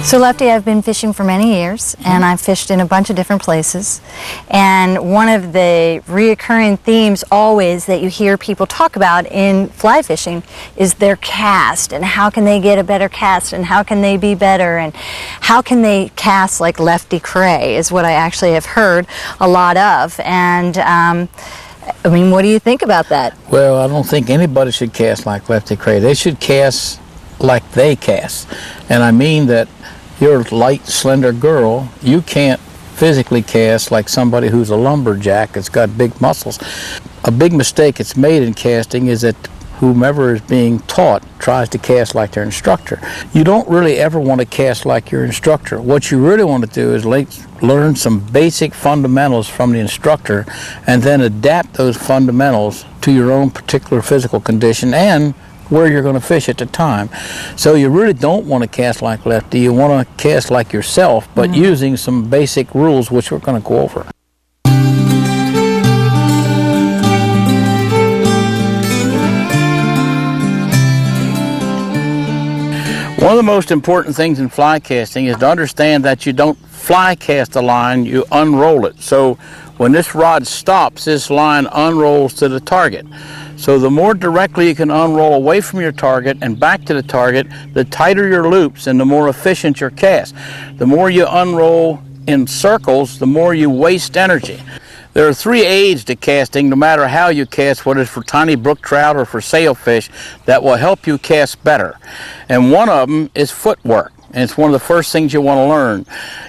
So Lefty, I've been fishing for many years, and I've fished in a bunch of different places. And one of the reoccurring themes always that you hear people talk about in fly fishing is their cast, and how can they get a better cast, and how can they be better, and how can they cast like Lefty Kreh is what I actually have heard a lot of. And I mean, what do you think about that? Well, I don't think anybody should cast like Lefty Kreh. They should cast like they cast. And I mean that you're a light, slender girl. You can't physically cast like somebody who's a lumberjack that's got big muscles. A big mistake that's made in casting is that whomever is being taught tries to cast like their instructor. You don't really ever want to cast like your instructor. What you really want to do is learn some basic fundamentals from the instructor and then adapt those fundamentals to your own particular physical condition and where you're going to fish at the time. So you really don't want to cast like Lefty. You want to cast like yourself, but using some basic rules which we're going to go over. One of the most important things in fly casting is to understand that you don't fly cast a line, you unroll it. So when this rod stops, this line unrolls to the target. So the more directly you can unroll away from your target and back to the target, the tighter your loops and the more efficient your cast. The more you unroll in circles, the more you waste energy. There are three aids to casting, no matter how you cast, whether it's for tiny brook trout or for sailfish, that will help you cast better. And one of them is footwork. And it's one of the first things you want to learn.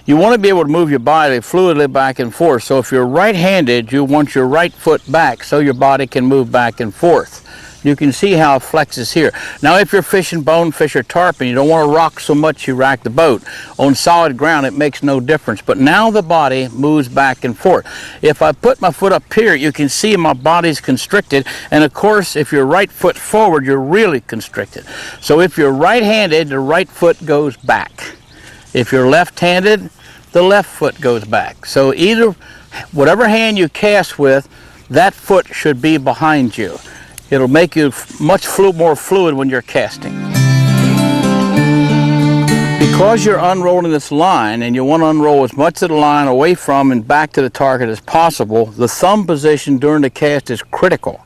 You want to be able to move your body fluidly back and forth. So if you're right-handed, you want your right foot back so your body can move back and forth. You can see how it flexes here. Now if you're fishing bonefish or tarpon, you don't want to rock so much you rack the boat. On solid ground it makes no difference, but now the body moves back and forth. If I put my foot up here, you can see my body's constricted, and of course if you're right foot forward, you're really constricted. So if you're right-handed, the right foot goes back. If you're left-handed, the left foot goes back. So either, whatever hand you cast with, that foot should be behind you. It'll make you much more fluid when you're casting. Because you're unrolling this line and you want to unroll as much of the line away from and back to the target as possible, the thumb position during the cast is critical.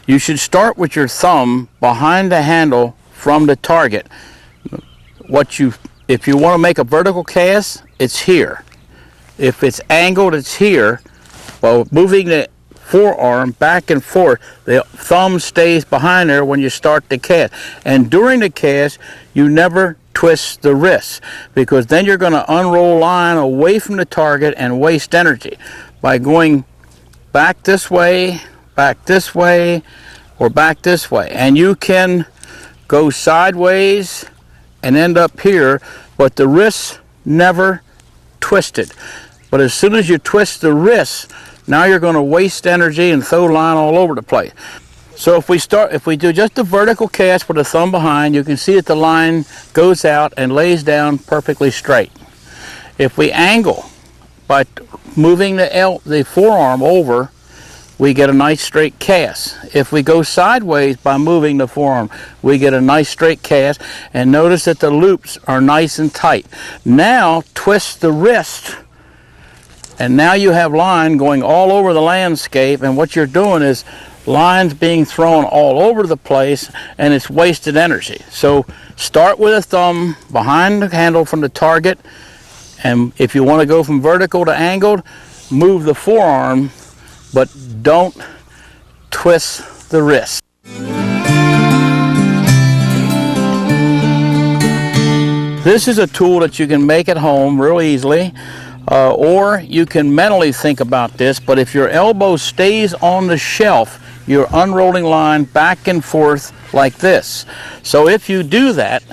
You should start with your thumb behind the handle from the target. If you want to make a vertical cast, it's here. If it's angled, it's here. Well, moving the forearm back and forth, the thumb stays behind there when you start the cast. And during the cast, you never twist the wrist, because then you're going to unroll line away from the target and waste energy by going back this way, or back this way. And you can go sideways and end up here, but the wrist never twisted. But as soon as you twist the wrist, now you're going to waste energy and throw line all over the place. So if we do just a vertical cast with the thumb behind, you can see that the line goes out and lays down perfectly straight. If we angle by moving the forearm over, we get a nice straight cast. If we go sideways by moving the forearm, we get a nice straight cast. And notice that the loops are nice and tight. Now twist the wrist, and now you have line going all over the landscape, and what you're doing is lines being thrown all over the place, and it's wasted energy. So start with a thumb behind the handle from the target, and if you want to go from vertical to angled, move the forearm, but don't twist the wrist. This is a tool that you can make at home real easily. Or you can mentally think about this, but if your elbow stays on the shelf, you're unrolling line back and forth like this. So if you do that,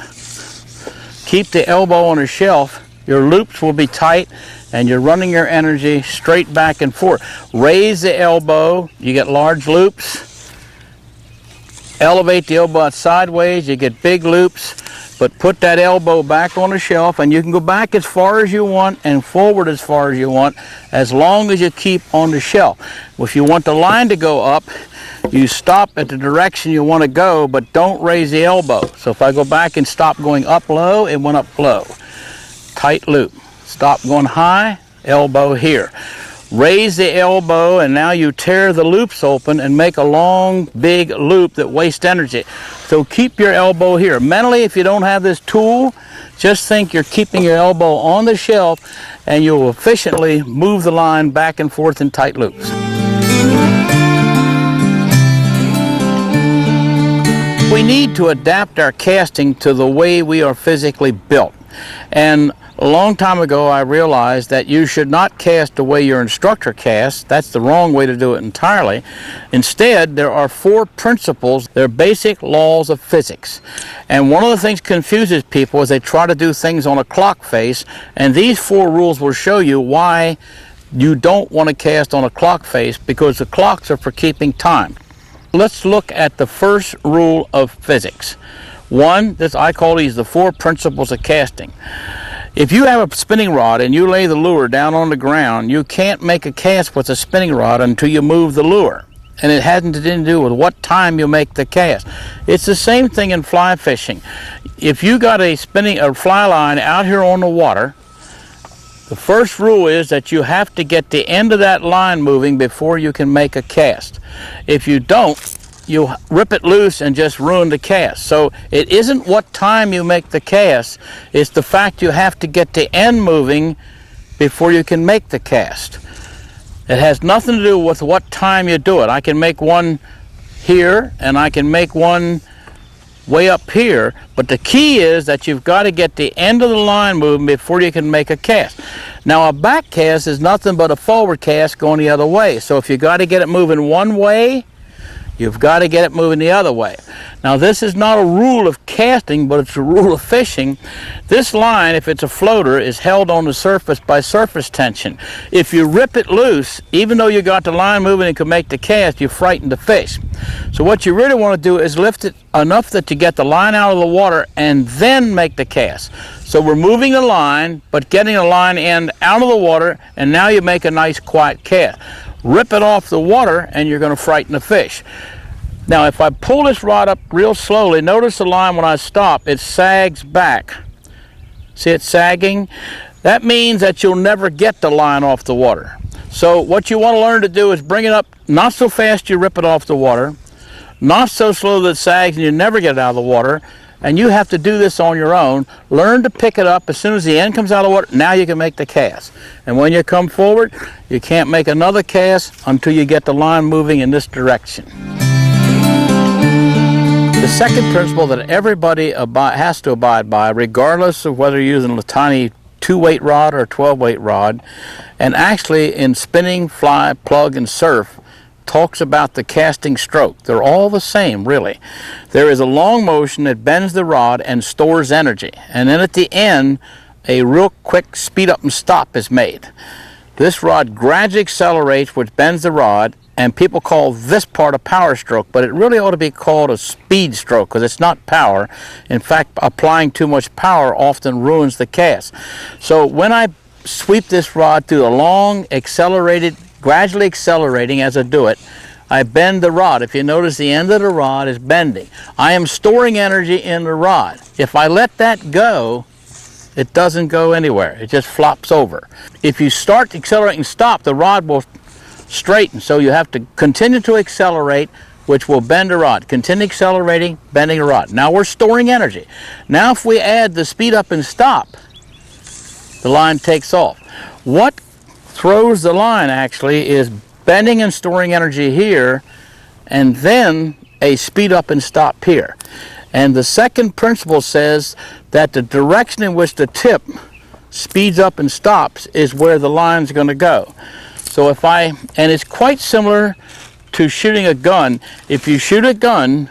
keep the elbow on the shelf, your loops will be tight and you're running your energy straight back and forth. Raise the elbow, you get large loops. Elevate the elbow out sideways, you get big loops. But put that elbow back on the shelf, and you can go back as far as you want and forward as far as you want, as long as you keep on the shelf. If you want the line to go up, you stop at the direction you want to go, but don't raise the elbow. So if I go back and stop going up low, it went up low. tight loop. Stop going high, elbow here. Raise the elbow, and now you tear the loops open and make a long, big loop that wastes energy. So keep your elbow here. Mentally, if you don't have this tool, just think you're keeping your elbow on the shelf, and you'll efficiently move the line back and forth in tight loops. We need to adapt our casting to the way we are physically built. And a long time ago, I realized that you should not cast the way your instructor casts. That's the wrong way to do it entirely. Instead, there are 4 principles. They're basic laws of physics. And one of the things confuses people is they try to do things on a clock face. And these 4 rules will show you why you don't want to cast on a clock face, because the clocks are for keeping time. Let's look at the first rule of physics. One, I call these the 4 principles of casting. If you have a spinning rod and you lay the lure down on the ground, you can't make a cast with a spinning rod until you move the lure. And it has nothing to do with what time you make the cast. It's the same thing in fly fishing. If you got a fly line out here on the water, the first rule is that you have to get the end of that line moving before you can make a cast. If you don't, you rip it loose and just ruin the cast. So it isn't what time you make the cast, it's the fact you have to get the end moving before you can make the cast. It has nothing to do with what time you do it. I can make one here and I can make one way up here, but the key is that you've got to get the end of the line moving before you can make a cast. Now, a back cast is nothing but a forward cast going the other way. So if you got to get it moving one way, you've got to get it moving the other way. Now, this is not a rule of casting, but it's a rule of fishing. This line, if it's a floater, is held on the surface by surface tension. If you rip it loose, even though you got the line moving and can make the cast, you frighten the fish. So what you really want to do is lift it enough that you get the line out of the water and then make the cast. So we're moving the line, but getting the line end out of the water, and now you make a nice quiet cast. Rip it off the water and you're going to frighten the fish. Now, if I pull this rod up real slowly, notice the line when I stop, it sags back. See it sagging? That means that you'll never get the line off the water. So what you want to learn to do is bring it up not so fast you rip it off the water, not so slow that it sags and you never get it out of the water. And you have to do this on your own. Learn to pick it up as soon as the end comes out of the water. Now you can make the cast. And when you come forward, you can't make another cast until you get the line moving in this direction. The second principle that everybody has to abide by, regardless of whether you're using a tiny 2-weight rod or a 12-weight rod, and actually in spinning, fly, plug, and surf, talks about the casting stroke. They're all the same, really. There is a long motion that bends the rod and stores energy, and then at the end, a real quick speed up and stop is made. This rod gradually accelerates, which bends the rod, and people call this part a power stroke, but it really ought to be called a speed stroke because it's not power. In fact, applying too much power often ruins the cast. So when I sweep this rod through a long, gradually accelerating as I do it, I bend the rod. If you notice, the end of the rod is bending. I am storing energy in the rod. If I let that go, it doesn't go anywhere. It just flops over. If you start to accelerate and stop, the rod will straighten. So you have to continue to accelerate, which will bend the rod. Continue accelerating, bending the rod. Now we're storing energy. Now if we add the speed up and stop, the line takes off. What throws the line actually is bending and storing energy here, and then a speed up and stop here. And the second principle says that the direction in which the tip speeds up and stops is where the line's going to go. So and it's quite similar to shooting a gun. If you shoot a gun,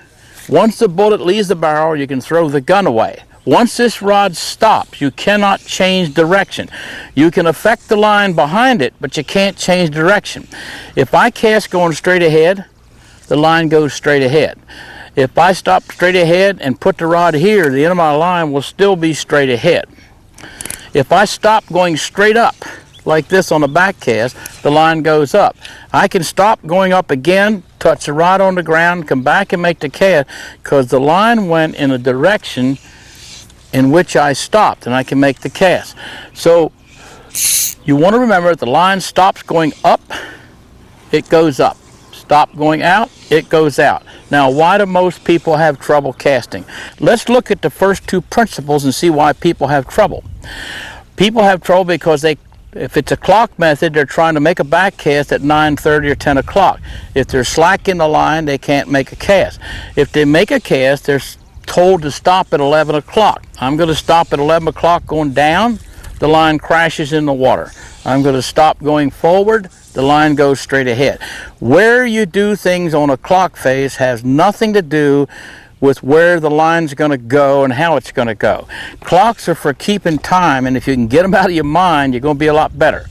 once the bullet leaves the barrel, you can throw the gun away. Once this rod stops, you cannot change direction. You can affect the line behind it, but you can't change direction. If I cast going straight ahead, the line goes straight ahead. If I stop straight ahead and put the rod here, the end of my line will still be straight ahead. If I stop going straight up, like this on the back cast, the line goes up. I can stop going up again, touch the rod on the ground, come back and make the cast, because the line went in a direction in which I stopped, and I can make the cast. So you want to remember that the line stops going up, it goes up. Stop going out, it goes out. Now, why do most people have trouble casting? Let's look at the first two principles and see why people have trouble. People have trouble because if it's a clock method, they're trying to make a back cast at 9:30 or 10 o'clock. If they're slack in the line, they can't make a cast. If they make a cast, they're told to stop at 11 o'clock. I'm going to stop at 11 o'clock going down, the line crashes in the water. I'm going to stop going forward, the line goes straight ahead. Where you do things on a clock face has nothing to do with where the line's going to go and how it's going to go. Clocks are for keeping time, and if you can get them out of your mind, you're going to be a lot better.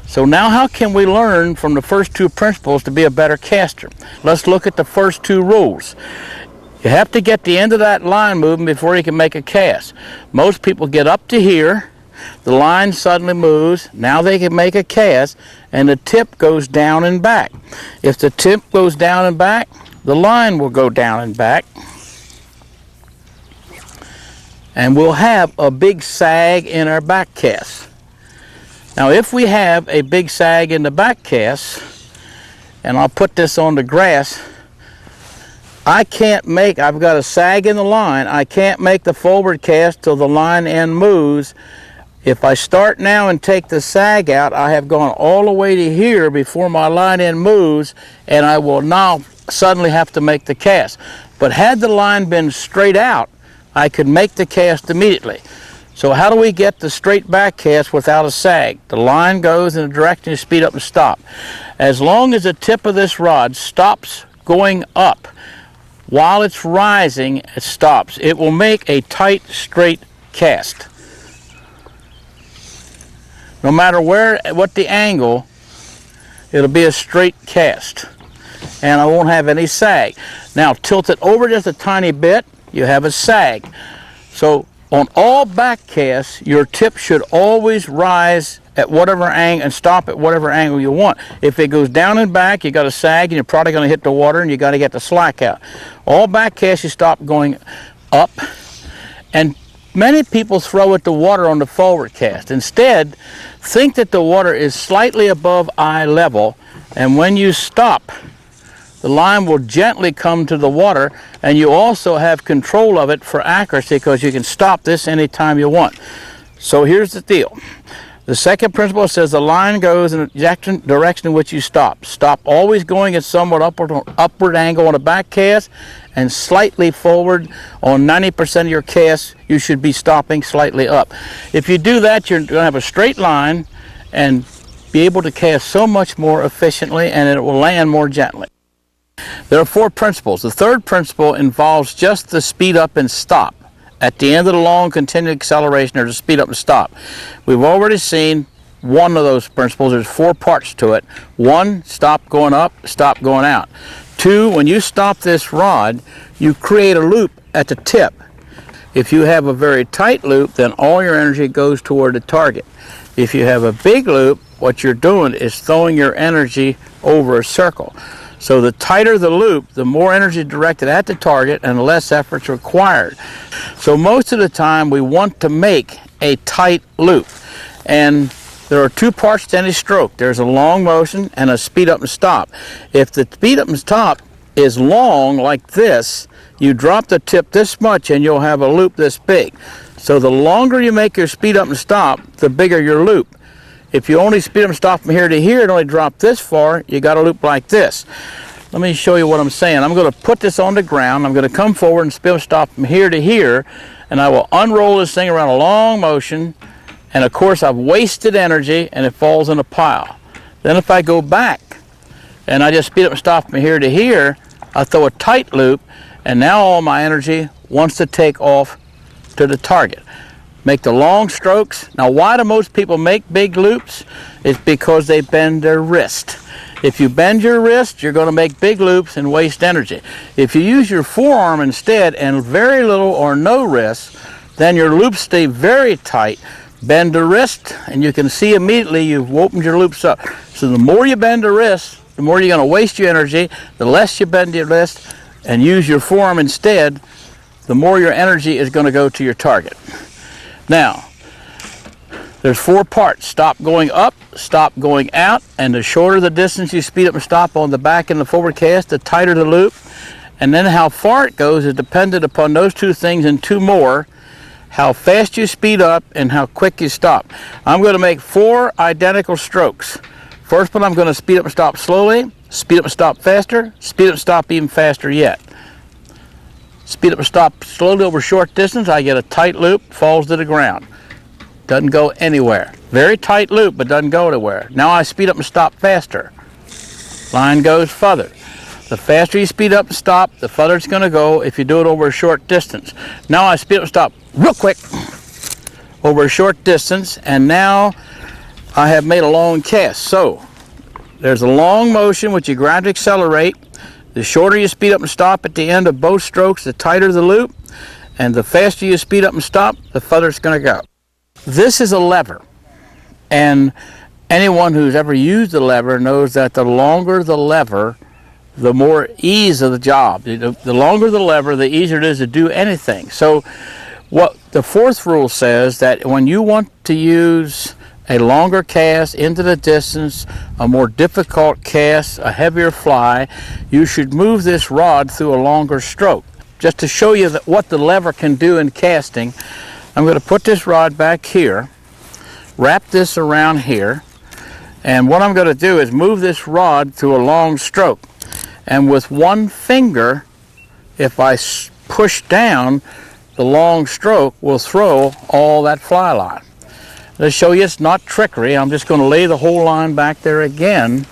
So now how can we learn from the first two principles to be a better caster? Let's look at the first two rules. You have to get the end of that line moving before you can make a cast. Most people get up to here, the line suddenly moves, now they can make a cast, and the tip goes down and back. If the tip goes down and back, the line will go down and back, and we'll have a big sag in our back cast. Now if we have a big sag in the back cast, and I'll put this on the grass, I've got a sag in the line, I can't make the forward cast till the line end moves. If I start now and take the sag out, I have gone all the way to here before my line end moves, and I will now suddenly have to make the cast. But had the line been straight out, I could make the cast immediately. So how do we get the straight back cast without a sag? The line goes in the direction you speed up and stop. As long as the tip of this rod stops going up, while it's rising, it stops. It will make a tight, straight cast. No matter what the angle, it'll be a straight cast, and I won't have any sag. Now tilt it over just a tiny bit, you have a sag. So on all back casts, your tip should always rise at whatever angle and stop at whatever angle you want. If it goes down and back, you got a sag, and you're probably going to hit the water, and you got to get the slack out. All back casts, you stop going up, and many people throw at the water on the forward cast. Instead, think that the water is slightly above eye level, and when you stop, the line will gently come to the water, and you also have control of it for accuracy because you can stop this anytime you want. So here's the deal. The second principle says the line goes in the direction in which you stop. Stop always going at somewhat upward angle on a back cast, and slightly forward on 90% of your casts, you should be stopping slightly up. If you do that, you're going to have a straight line and be able to cast so much more efficiently, and it will land more gently. There are four principles. The third principle involves just the speed up and stop. At the end of the long continued acceleration, there's a speed up and stop. We've already seen one of those principles. There's four parts to it. One, stop going up, stop going out. Two, when you stop this rod, you create a loop at the tip. If you have a very tight loop, then all your energy goes toward the target. If you have a big loop, what you're doing is throwing your energy over a circle. So the tighter the loop, the more energy directed at the target and the less effort's required. So most of the time we want to make a tight loop. And there are two parts to any stroke. There's a long motion and a speed up and stop. If the speed up and stop is long like this, you drop the tip this much and you'll have a loop this big. So the longer you make your speed up and stop, the bigger your loop. If you only speed up and stop from here to here and only drop this far, you got a loop like this. Let me show you what I'm saying. I'm going to put this on the ground. I'm going to come forward and speed up and stop from here to here, and I will unroll this thing around a long motion, and of course I've wasted energy and it falls in a pile. Then if I go back and I just speed up and stop from here to here, I throw a tight loop, and now all my energy wants to take off to the target. Make the long strokes. Now why do most people make big loops? It's because they bend their wrist. If you bend your wrist, you're going to make big loops and waste energy. If you use your forearm instead and very little or no wrist, then your loops stay very tight. Bend the wrist, and you can see immediately you've opened your loops up. So the more you bend the wrist, the more you're going to waste your energy. The less you bend your wrist and use your forearm instead, the more your energy is going to go to your target. Now, there's 4 parts. Stop going up, stop going out, and the shorter the distance you speed up and stop on the back and the forward cast, the tighter the loop. And then how far it goes is dependent upon those 2 things and 2 more: how fast you speed up and how quick you stop. I'm going to make 4 identical strokes. First one, I'm going to speed up and stop slowly, speed up and stop faster, speed up and stop even faster yet. Speed up and stop slowly over short distance, I get a tight loop, falls to the ground. Doesn't go anywhere. Very tight loop, but doesn't go anywhere. Now I speed up and stop faster. Line goes further. The faster you speed up and stop, the further it's going to go if you do it over a short distance. Now I speed up and stop real quick over a short distance, and now I have made a long cast. So there's a long motion which you gradually accelerate. The shorter you speed up and stop at the end of both strokes, the tighter the loop, and the faster you speed up and stop, the further it's going to go. This is a lever, and anyone who's ever used a lever knows that the longer the lever, the more ease of the job. The longer the lever, the easier it is to do anything. So what the 4th rule says, that when you want to use a longer cast into the distance, a more difficult cast, a heavier fly, you should move this rod through a longer stroke. Just to show you what the lever can do in casting, I'm going to put this rod back here, wrap this around here, and what I'm going to do is move this rod through a long stroke. And with one finger, if I push down, the long stroke will throw all that fly line. To show you it's not trickery, I'm just going to lay the whole line back there again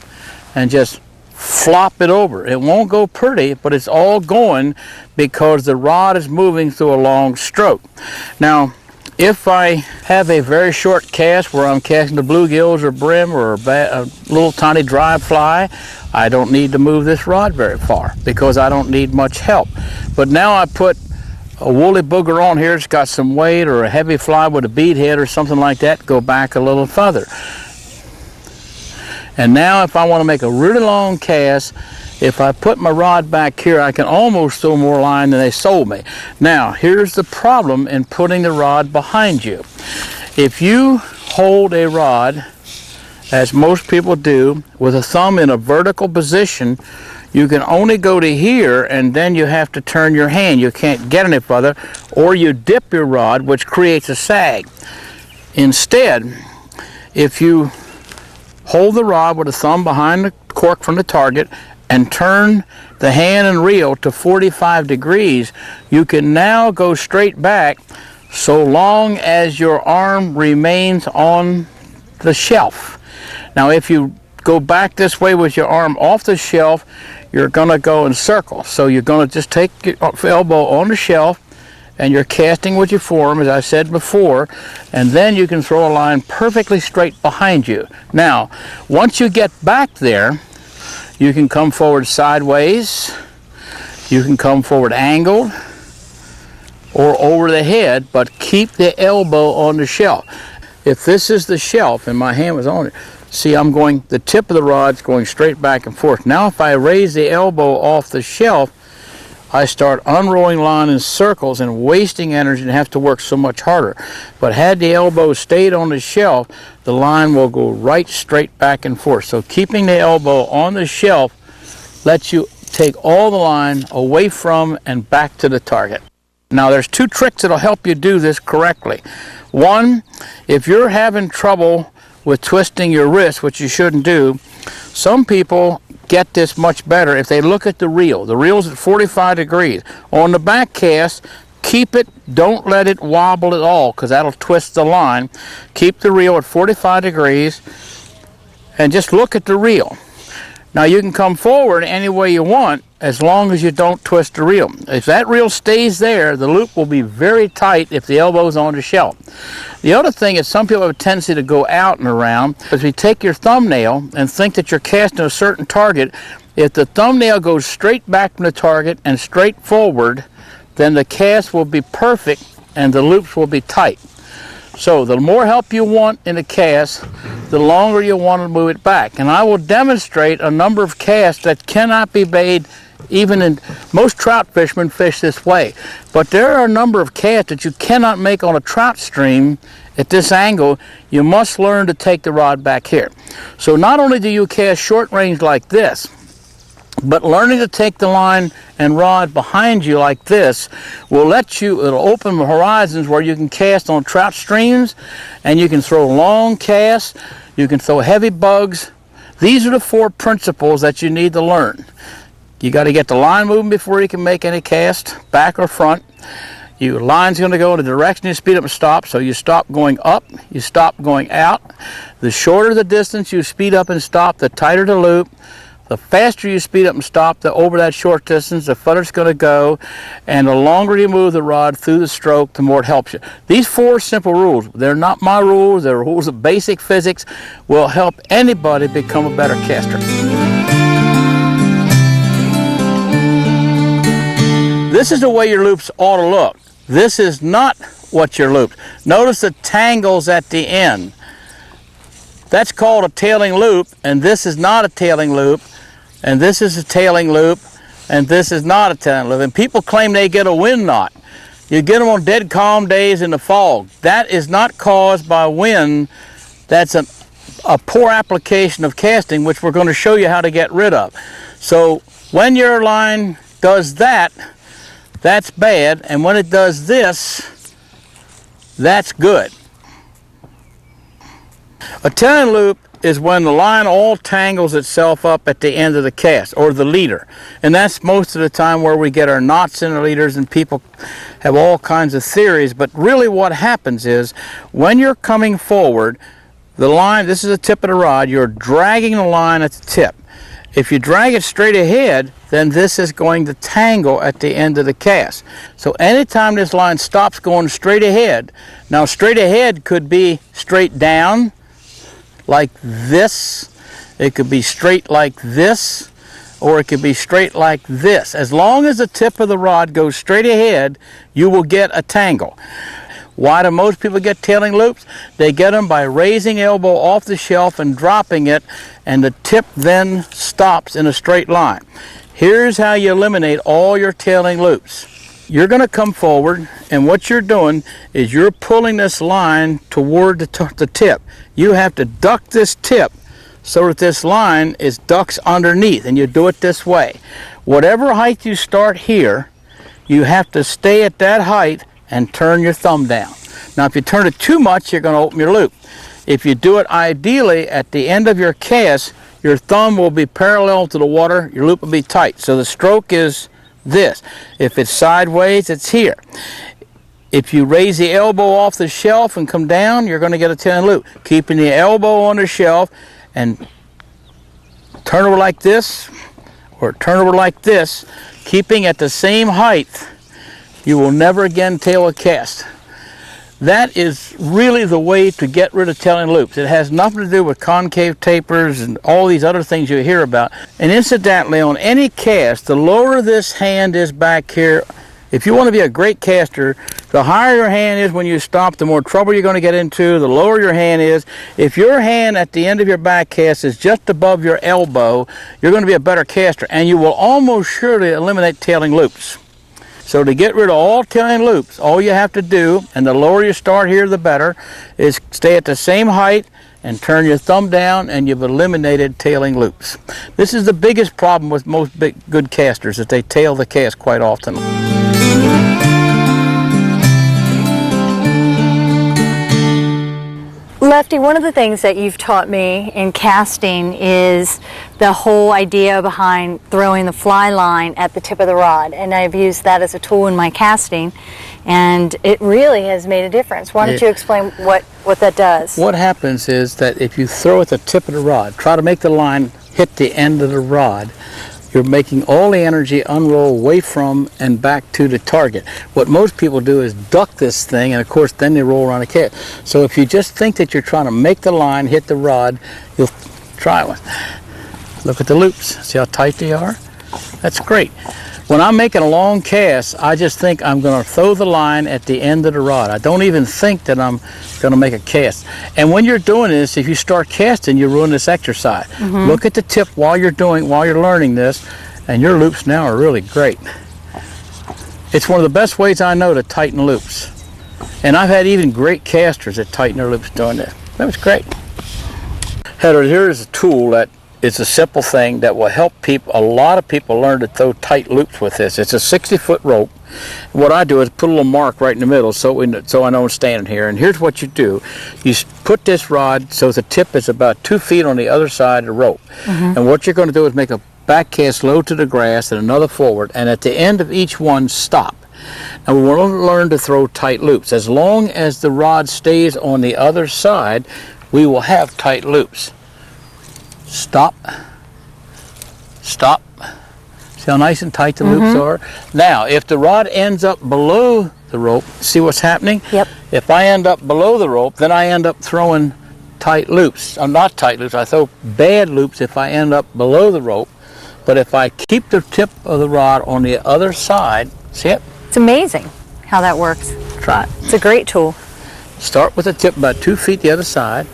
and just flop it over. It won't go pretty, but it's all going because the rod is moving through a long stroke. Now, if I have a very short cast where I'm casting the bluegills or brim or a little tiny dry fly, I don't need to move this rod very far because I don't need much help. But now I put a woolly booger on here, it's got some weight, or a heavy fly with a bead head or something like that, go back a little further. And now if I want to make a really long cast, if I put my rod back here, I can almost throw more line than they sold me. Now, here's the problem in putting the rod behind you. If you hold a rod, as most people do, with a thumb in a vertical position, you can only go to here, and then you have to turn your hand. You can't get any further, or you dip your rod, which creates a sag. Instead, if you hold the rod with a thumb behind the cork from the target and turn the hand and reel to 45 degrees, you can now go straight back so long as your arm remains on the shelf. Now, if you go back this way with your arm off the shelf, you're going to go in circles. So you're going to just take your elbow on the shelf, and you're casting with your forearm, as I said before, and then you can throw a line perfectly straight behind you. Now, once you get back there, you can come forward sideways, you can come forward angled, or over the head, but keep the elbow on the shelf. If this is the shelf and my hand was on it, see, the tip of the rod's going straight back and forth. Now if I raise the elbow off the shelf, I start unrolling line in circles and wasting energy and have to work so much harder. But had the elbow stayed on the shelf, the line will go right straight back and forth. So keeping the elbow on the shelf lets you take all the line away from and back to the target. Now there's 2 tricks that'll help you do this correctly. One, if you're having trouble with twisting your wrist, which you shouldn't do, some people get this much better if they look at the reel. The reel's at 45 degrees. On the back cast, keep it, don't let it wobble at all, because that'll twist the line. Keep the reel at 45 degrees and just look at the reel. Now you can come forward any way you want as long as you don't twist the reel. If that reel stays there, the loop will be very tight if the elbow's on the shelf. The other thing is some people have a tendency to go out and around. If you take your thumbnail and think that you're casting a certain target, if the thumbnail goes straight back from the target and straight forward, then the cast will be perfect and the loops will be tight. So the more help you want in a cast, the longer you want to move it back. And I will demonstrate a number of casts that cannot be made Even in most trout fishermen fish this way, but there are a number of casts that you cannot make on a trout stream at this angle. You must learn to take the rod back here. So not only do you cast short range like this, but learning to take the line and rod behind you like this will it'll open the horizons where you can cast on trout streams, and you can throw long casts, you can throw heavy bugs. These are the 4 principles that you need to learn. You got to get the line moving before you can make any cast, back or front. Your line's going to go in the direction you speed up and stop, so you stop going up, you stop going out. The shorter the distance you speed up and stop, the tighter the loop. The faster you speed up and stop over that short distance, the further it's going to go, and the longer you move the rod through the stroke, the more it helps you. These 4 simple rules, they're not my rules, they're rules of basic physics, will help anybody become a better caster. This is the way your loops ought to look. This is not what your loops. Notice the tangles at the end. That's called a tailing loop, and this is not a tailing loop. And this is a tailing loop, and this is not a tailing loop. And people claim they get a wind knot. You get them on dead calm days in the fog. That is not caused by wind. That's a poor application of casting, which we're going to show you how to get rid of. So when your line does that, that's bad, and when it does this, that's good. A tailing loop is when the line all tangles itself up at the end of the cast, or the leader. And that's most of the time where we get our knots in the leaders, and people have all kinds of theories. But really what happens is, when you're coming forward, the line, this is the tip of the rod, you're dragging the line at the tip. If you drag it straight ahead, then this is going to tangle at the end of the cast. So anytime this line stops going straight ahead, now straight ahead could be straight down, like this, it could be straight like this, or it could be straight like this. As long as the tip of the rod goes straight ahead, you will get a tangle. Why do most people get tailing loops? They get them by raising elbow off the shelf and dropping it, and the tip then stops in a straight line. Here's how you eliminate all your tailing loops. You're going to come forward, and what you're doing is you're pulling this line toward the tip. You have to duck this tip so that this line is ducks underneath, and you do it this way. Whatever height you start here, you have to stay at that height and turn your thumb down. Now if you turn it too much, you're going to open your loop. If you do it ideally at the end of your cast, your thumb will be parallel to the water, your loop will be tight. So the stroke is this. If it's sideways, it's here. If you raise the elbow off the shelf and come down, you're going to get a tailing loop. Keeping the elbow on the shelf and turn over like this, or turn over like this, keeping at the same height, you will never again tail a cast. That is really the way to get rid of tailing loops. It has nothing to do with concave tapers and all these other things you hear about. And incidentally, on any cast, the lower this hand is back here, if you want to be a great caster, the higher your hand is when you stop, the more trouble you're going to get into, the lower your hand is. If your hand at the end of your back cast is just above your elbow, you're going to be a better caster, and you will almost surely eliminate tailing loops. So to get rid of all tailing loops, all you have to do, and the lower you start here the better, is stay at the same height and turn your thumb down, and you've eliminated tailing loops. This is the biggest problem with most good casters, that they tail the cast quite often. Lefty, one of the things that you've taught me in casting is the whole idea behind throwing the fly line at the tip of the rod, and I've used that as a tool in my casting, and it really has made a difference. Why don't you explain what that does? What happens is that if you throw at the tip of the rod, try to make the line hit the end of the rod, you're making all the energy unroll away from and back to the target. What most people do is duck this thing, and of course then they roll around the cast. So if you just think that you're trying to make the line hit the rod, you'll try one. Look at the loops. See how tight they are? That's great. When I'm making a long cast, I just think I'm going to throw the line at the end of the rod. I don't even think that I'm going to make a cast. And when you're doing this, if you start casting, you ruin this exercise. Look at the tip while you're learning this, and your loops now are really great. It's one of the best ways I know to tighten loops. And I've had even great casters that tighten their loops doing this. That was great. Heather, here is a tool that is a simple thing that will help people, a lot of people learn to throw tight loops with this. It's a 60-foot rope. What I do is put a little mark right in the middle so I know I'm standing here. And here's what you do. You put this rod so the tip is about 2 feet on the other side of the rope. And what you're going to do is make a back cast low to the grass and another forward, and at the end of each one, stop. Now we want to learn to throw tight loops. As long as the rod stays on the other side, we will have tight loops. Stop. Stop. See how nice and tight the loops are? Now, if the rod ends up below the rope, see what's happening? Yep. If I end up below the rope, then I end up throwing tight loops. Not tight loops, I throw bad loops if I end up below the rope. But if I keep the tip of the rod on the other side, see it? It's amazing how that works. Try it. It's a great tool. Start with the tip about 2 feet the other side,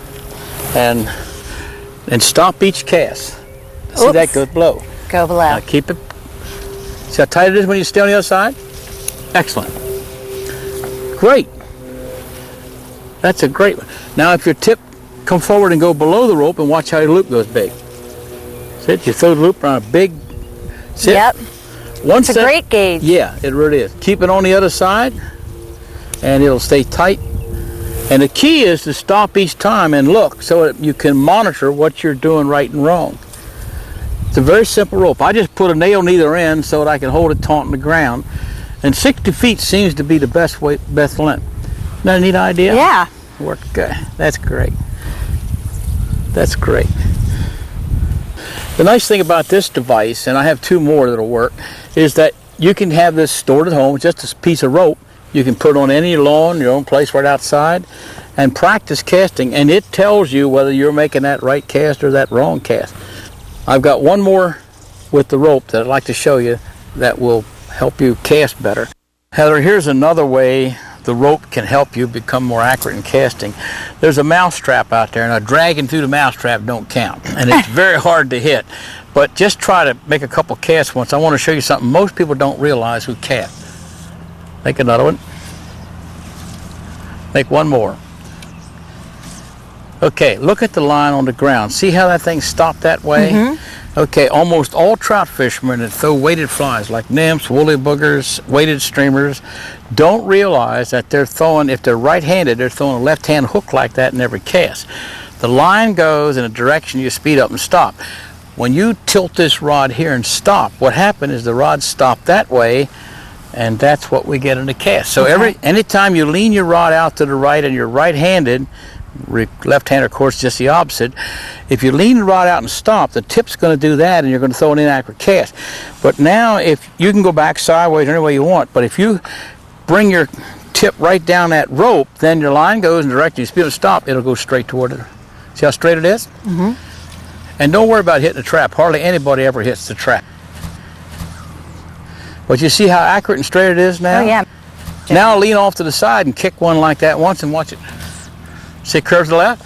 and stop each cast. See, that goes below. Go below. Now keep it. See how tight it is when you stay on the other side? Excellent. Great. That's a great one. Now if your tip come forward and go below the rope, and watch how your loop goes big. See it? You throw the loop around a big. See Yep. It's a great gauge. Yeah, it really is. Keep it on the other side, and it'll stay tight. And the key is to stop each time and look so that you can monitor what you're doing right and wrong. It's a very simple rope. I just put a nail in either end so that I can hold it taut on the ground. And 60 feet seems to be the best length. Isn't that a neat idea? Yeah. Worked good. That's great. That's great. The nice thing about this device, and I have 2 more that'll work, is that you can have this stored at home, just a piece of rope. You can put it on any lawn, your own place right outside, and practice casting, and it tells you whether you're making that right cast or that wrong cast. I've got one more with the rope that I'd like to show you that will help you cast better. Heather, here's another way the rope can help you become more accurate in casting. There's a mouse trap out there, and dragging through the mouse trap don't count, and it's very hard to hit. But just try to make a couple casts once. I want to show you something most people don't realize who cast. Make another one. Make one more. Okay, look at the line on the ground. See how that thing stopped that way? Okay, almost all trout fishermen that throw weighted flies like nymphs, woolly boogers, weighted streamers don't realize that they're throwing, if they're right-handed, they're throwing a left-hand hook like that in every cast. The line goes in a direction you speed up and stop. When you tilt this rod here and stop, what happened is the rod stopped that way, and that's what we get in the cast. So anytime you lean your rod out to the right and you're right-handed, left-handed, of course, just the opposite. If you lean the rod out and stop, the tip's going to do that, and you're going to throw an inaccurate cast. But now, if you can go back sideways any way you want, but if you bring your tip right down that rope, then your line goes in the direction you speed and stop, it'll go straight toward it. See how straight it is? And don't worry about hitting the trap. Hardly anybody ever hits the trap. But you see how accurate and straight it is now? Oh, yeah. Now lean off to the side and kick one like that once and watch it. See it curves to the left?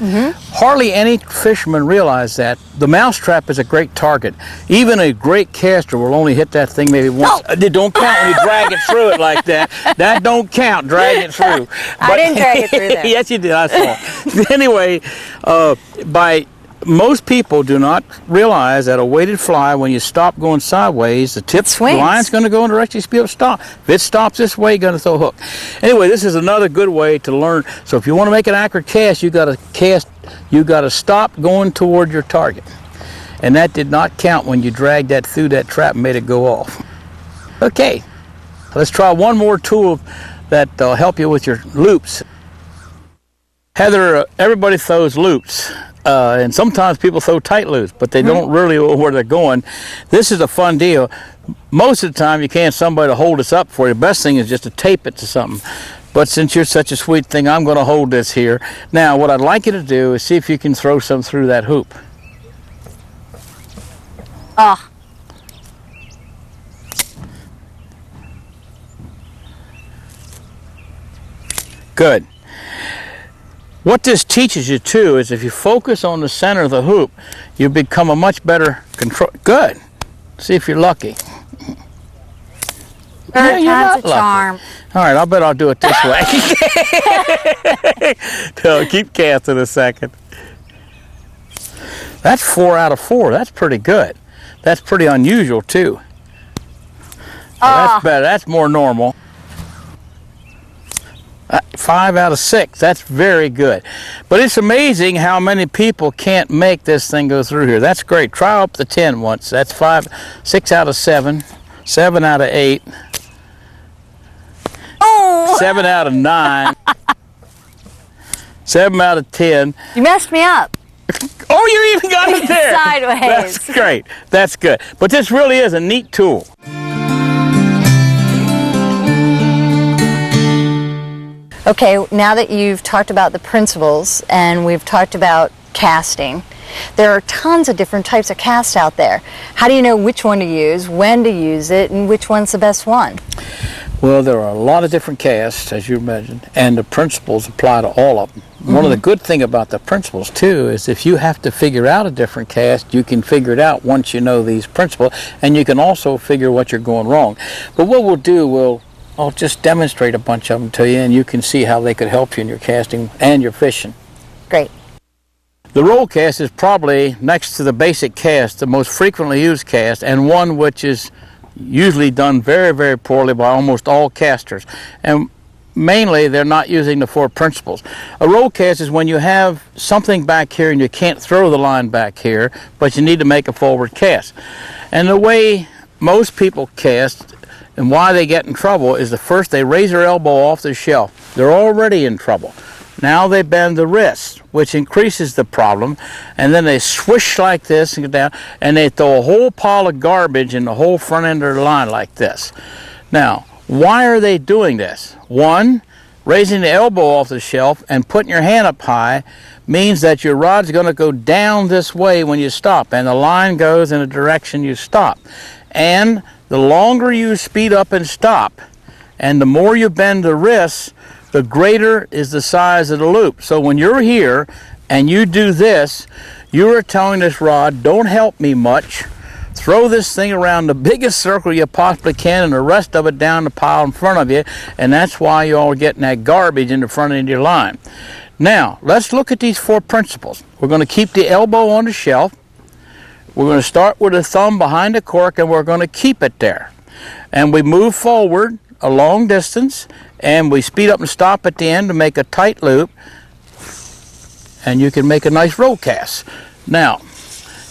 Hardly any fishermen realize that. The mouse trap is a great target. Even a great caster will only hit that thing maybe once. It don't count when you drag it through it like that. That don't count, drag it through. I didn't drag it through there. Yes, you did, I saw. Anyway, most people do not realize that a weighted fly, when you stop going sideways, the line's going to go in the direction you speed up, stop. If it stops this way, you're going to throw a hook. Anyway, this is another good way to learn. So if you want to make an accurate cast, you got to stop going toward your target. And that did not count when you dragged that through that trap and made it go off. Okay, let's try one more tool that'll help you with your loops. Heather, everybody throws loops. And sometimes people throw tight loops, but they don't really know where they're going. This is a fun deal. Most of the time you can't somebody to hold this up for you. The best thing is just to tape it to something. But since you're such a sweet thing, I'm going to hold this here. Now what I'd like you to do is see if you can throw some through that hoop. Good. What this teaches you too is if you focus on the center of the hoop, you become a much better control. Good. See if you're lucky. Third you're time's not a lucky. charm. All right, I bet I'll do it this way. No, keep casting a second. That's 4 out of 4. That's pretty good. That's pretty unusual too. That's better. That's more normal. 5 out of 6. That's very good. But it's amazing how many people can't make this thing go through here. That's great. Try up the 10 once. That's 6 out of 7. 7 out of 8. 7 out of 9. 7 out of 10. You messed me up. Oh, you even got it there. Sideways. That's great. That's good. But this really is a neat tool. Okay, now that you've talked about the principles and we've talked about casting, there are tons of different types of cast out there. How do you know which one to use, when to use it, and which one's the best one? Well, there are a lot of different casts, as you mentioned, and the principles apply to all of them. One of the good things about the principles, too, is if you have to figure out a different cast, you can figure it out once you know these principles, and you can also figure what you're going wrong. But what we'll do, I'll just demonstrate a bunch of them to you, and you can see how they could help you in your casting and your fishing. Great. The roll cast is probably, next to the basic cast, the most frequently used cast, and one which is usually done very, very poorly by almost all casters. And mainly, they're not using the 4 principles. A roll cast is when you have something back here and you can't throw the line back here, but you need to make a forward cast. And the way most people cast and why they get in trouble is first they raise their elbow off the shelf. They're already in trouble. Now they bend the wrist, which increases the problem, and then they swish like this and go down, and they throw a whole pile of garbage in the whole front end of the line like this. Now, why are they doing this? One, raising the elbow off the shelf and putting your hand up high means that your rod's going to go down this way when you stop, and the line goes in the direction you stop. And the longer you speed up and stop, and the more you bend the wrists, the greater is the size of the loop. So when you're here and you do this, you are telling this rod, don't help me much. Throw this thing around the biggest circle you possibly can and the rest of it down the pile in front of you, and that's why you're all getting that garbage in the front end of your line. Now, let's look at these 4 principles. We're going to keep the elbow on the shelf. We're going to start with the thumb behind the cork, and we're going to keep it there. And we move forward a long distance, and we speed up and stop at the end to make a tight loop, and you can make a nice roll cast. Now,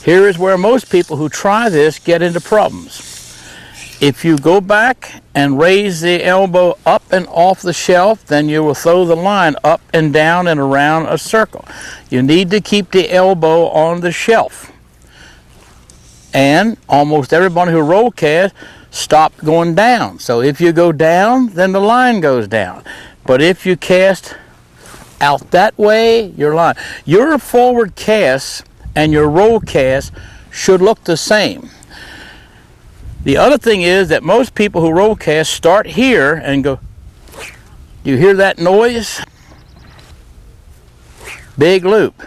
here is where most people who try this get into problems. If you go back and raise the elbow up and off the shelf, then you will throw the line up and down and around a circle. You need to keep the elbow on the shelf. And almost everybody who roll cast stop going down. So if you go down, then the line goes down. But if you cast out that way, your forward cast and your roll cast should look the same. The other thing is that most people who roll cast start here and go, you hear that noise? Big loop.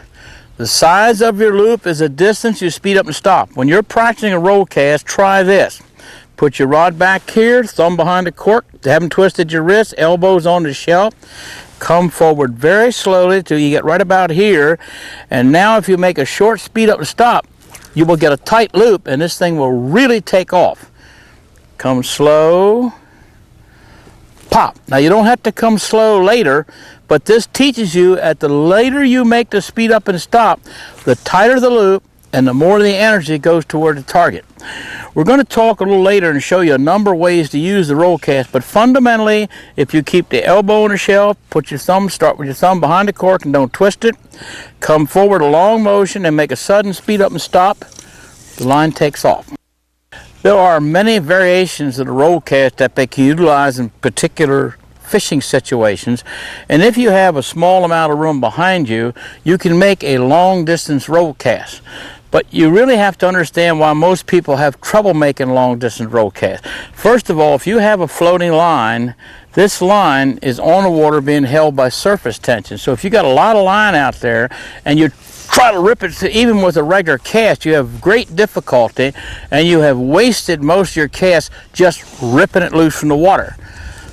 The size of your loop is the distance you speed up and stop. When you're practicing a roll cast, try this. Put your rod back here, thumb behind the cork, haven't twisted your wrist, elbows on the shelf. Come forward very slowly till you get right about here. And now if you make a short speed up and stop, you will get a tight loop and this thing will really take off. Come slow, pop. Now you don't have to come slow later, but this teaches you that the later you make the speed up and stop, the tighter the loop and the more the energy goes toward the target. We're going to talk a little later and show you a number of ways to use the roll cast, but fundamentally, if you keep the elbow on the shelf, start with your thumb behind the cork and don't twist it, come forward a long motion and make a sudden speed up and stop, the line takes off. There are many variations of the roll cast that they can utilize in particular fishing situations, and if you have a small amount of room behind you, you can make a long distance roll cast. But you really have to understand why most people have trouble making long distance roll casts. First of all, if you have a floating line, this line is on the water being held by surface tension. So if you got a lot of line out there and you try to rip it, even with a regular cast, you have great difficulty and you have wasted most of your cast just ripping it loose from the water.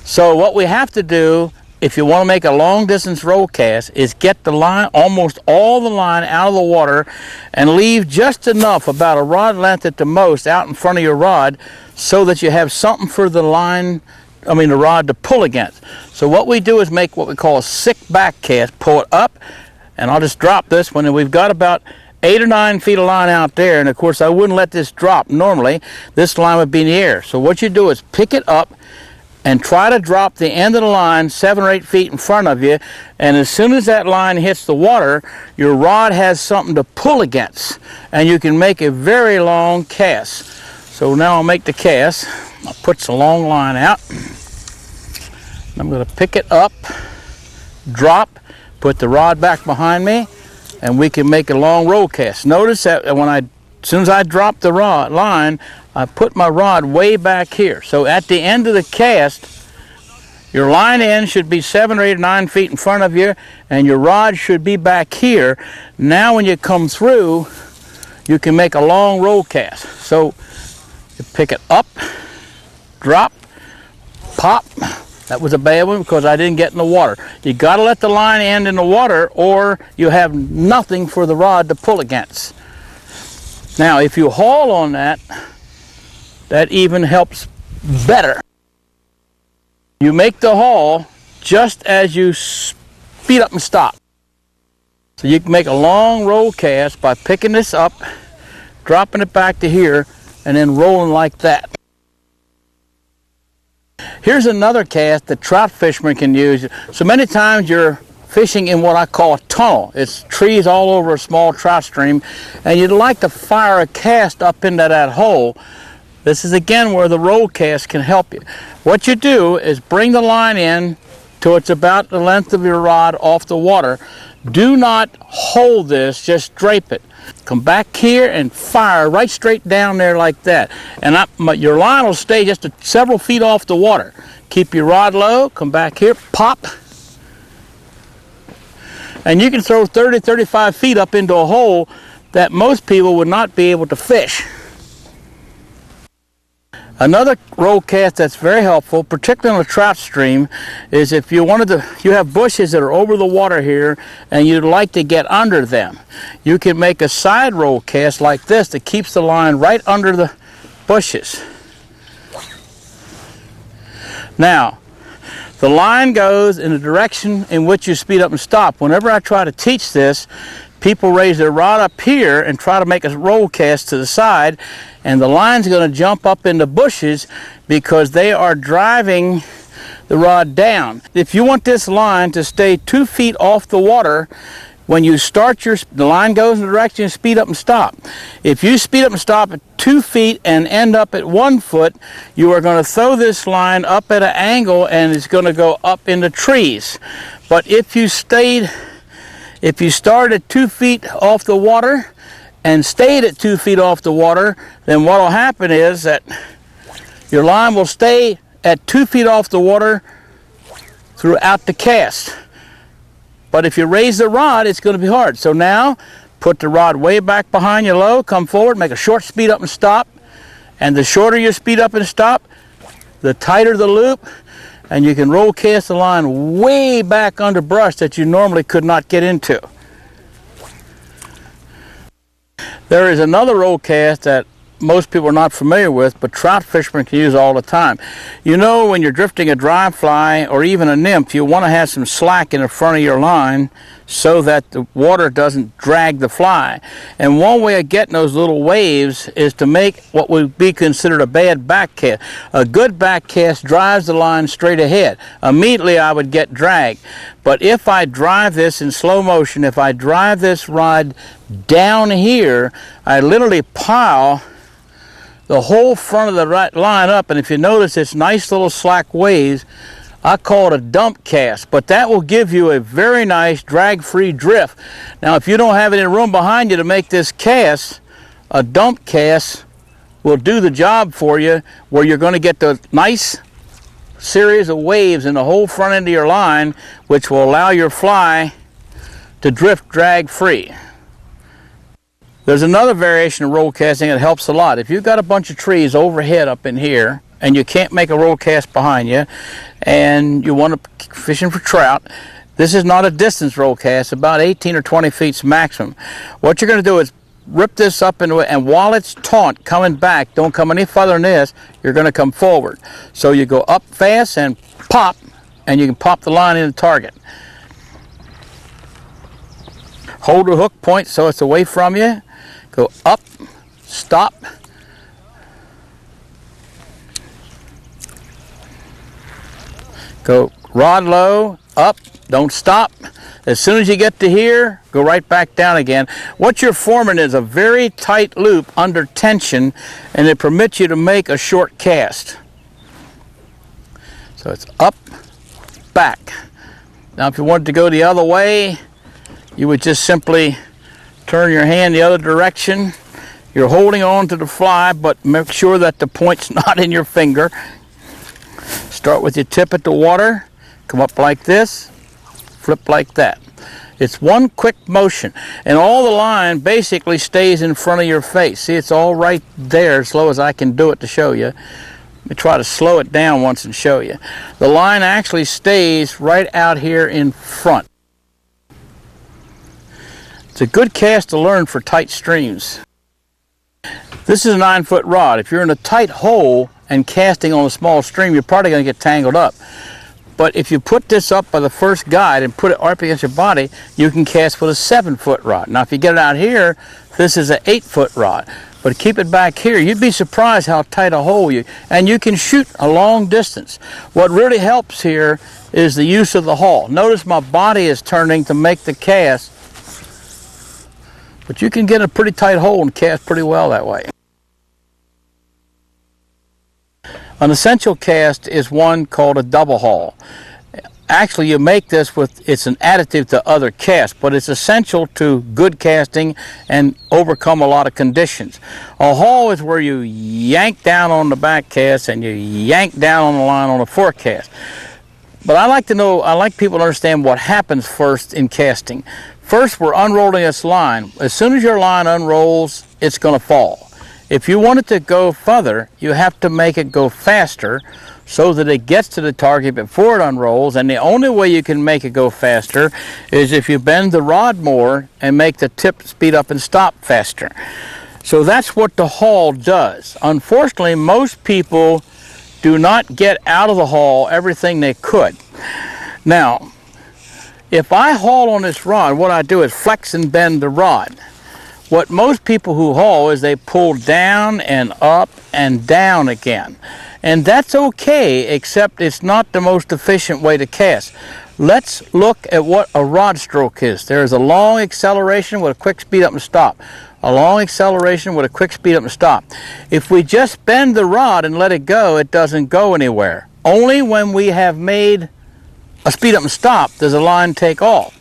So what we have to do, if you want to make a long distance roll cast, is get the line, almost all the line out of the water, and leave just enough, about a rod length at the most, out in front of your rod, so that you have something for the rod to pull against. So what we do is make what we call a sick back cast. Pull it up, and I'll just drop this one, and we've got about 8 or 9 feet of line out there, and of course I wouldn't let this drop. Normally this line would be in the air. So what you do is pick it up and try to drop the end of the line 7 or 8 feet in front of you, and as soon as that line hits the water, your rod has something to pull against, and you can make a very long cast. So now I'll make the cast. I'll put some long line out. I'm going to pick it up, drop, put the rod back behind me, and we can make a long roll cast. Notice that as soon as I drop the line, I put my rod way back here. So at the end of the cast, your line end should be 7 or 8 or 9 feet in front of you, and your rod should be back here. Now when you come through, you can make a long roll cast. So you pick it up, drop, pop. That was a bad one because I didn't get in the water. You got to let the line end in the water, or you have nothing for the rod to pull against. Now if you haul on that, that even helps better. You make the haul just as you speed up and stop. So you can make a long roll cast by picking this up, dropping it back to here, and then rolling like that. Here's another cast that trout fishermen can use. So many times you're fishing in what I call a tunnel. It's trees all over a small trout stream, and you'd like to fire a cast up into that hole. This is again where the roll cast can help you. What you do is bring the line in till it's about the length of your rod off the water. Do not hold this, just drape it. Come back here and fire right straight down there like that. And your line will stay just several feet off the water. Keep your rod low, come back here, pop. And you can throw 30, 35 feet up into a hole that most people would not be able to fish. Another roll cast that's very helpful, particularly on a trout stream, is if you have bushes that are over the water here and you'd like to get under them. You can make a side roll cast like this that keeps the line right under the bushes. Now, the line goes in the direction in which you speed up and stop. Whenever I try to teach this, people raise their rod up here and try to make a roll cast to the side, and the line's going to jump up in the bushes because they are driving the rod down. If you want this line to stay 2 feet off the water, when you start the line goes in the direction you speed up and stop. If you speed up and stop at 2 feet and end up at 1 foot, you are going to throw this line up at an angle and it's going to go up in the trees. But if you started 2 feet off the water and stayed at 2 feet off the water, then what will happen is that your line will stay at 2 feet off the water throughout the cast. But if you raise the rod, it's going to be hard. So now, put the rod way back behind you low, come forward, make a short speed up and stop. And the shorter you speed up and stop, the tighter the loop, and you can roll cast the line way back under brush that you normally could not get into. There is another roll cast that most people are not familiar with, but trout fishermen can use all the time. You know, when you're drifting a dry fly or even a nymph, you want to have some slack in the front of your line so that the water doesn't drag the fly. And one way of getting those little waves is to make what would be considered a bad back cast. A good back cast drives the line straight ahead. Immediately I would get drag. But if I drive this in slow motion, if I drive this rod down here, I literally pile the whole front of the line up, and if you notice it's nice little slack waves, I call it a dump cast, but that will give you a very nice drag-free drift. Now if you don't have any room behind you to make this cast, a dump cast will do the job for you, where you're going to get the nice series of waves in the whole front end of your line, which will allow your fly to drift drag free. There's another variation of roll casting that helps a lot. If you've got a bunch of trees overhead up in here and you can't make a roll cast behind you and you want to fishing for trout, this is not a distance roll cast, about 18 or 20 feet maximum. What you're going to do is rip this up into it, and while it's taut coming back, don't come any further than this, you're going to come forward. So you go up fast and pop, and you can pop the line in the target. Hold the hook point so it's away from you. Go up, stop. Go rod low, up, don't stop. As soon as you get to here, go right back down again. What you're forming is a very tight loop under tension, and it permits you to make a short cast. So it's up, back. Now if you wanted to go the other way, you would just simply turn your hand the other direction. You're holding on to the fly, but make sure that the point's not in your finger. Start with your tip at the water, come up like this, flip like that. It's one quick motion, and all the line basically stays in front of your face. See, it's all right there, as slow as I can do it to show you. Let me try to slow it down once and show you. The line actually stays right out here in front. It's a good cast to learn for tight streams. This is a 9-foot rod. If you're in a tight hole and casting on a small stream, you're probably going to get tangled up. But if you put this up by the first guide and put it up against your body, you can cast with a 7-foot rod. Now if you get it out here, this is an 8-foot rod. But keep it back here. You'd be surprised how tight a hole and you can shoot a long distance. What really helps here is the use of the haul. Notice my body is turning to make the cast, but you can get a pretty tight hole and cast pretty well that way. An essential cast is one called a double haul. Actually, you make this with, it's an additive to other casts, but it's essential to good casting and overcome a lot of conditions. A haul is where you yank down on the back cast and you yank down on the line on a forecast. But I like people to understand what happens first in casting. First, we're unrolling this line. As soon as your line unrolls, it's going to fall. If you want it to go further, you have to make it go faster so that it gets to the target before it unrolls, and the only way you can make it go faster is if you bend the rod more and make the tip speed up and stop faster. So that's what the haul does. Unfortunately, most people do not get out of the haul everything they could. Now, if I haul on this rod, what I do is flex and bend the rod. What most people who haul is they pull down and up and down again. And that's okay, except it's not the most efficient way to cast. Let's look at what a rod stroke is. There's a long acceleration with a quick speed up and stop. A long acceleration with a quick speed up and stop. If we just bend the rod and let it go, it doesn't go anywhere. Only when we have made a speed up and stop does the line take off.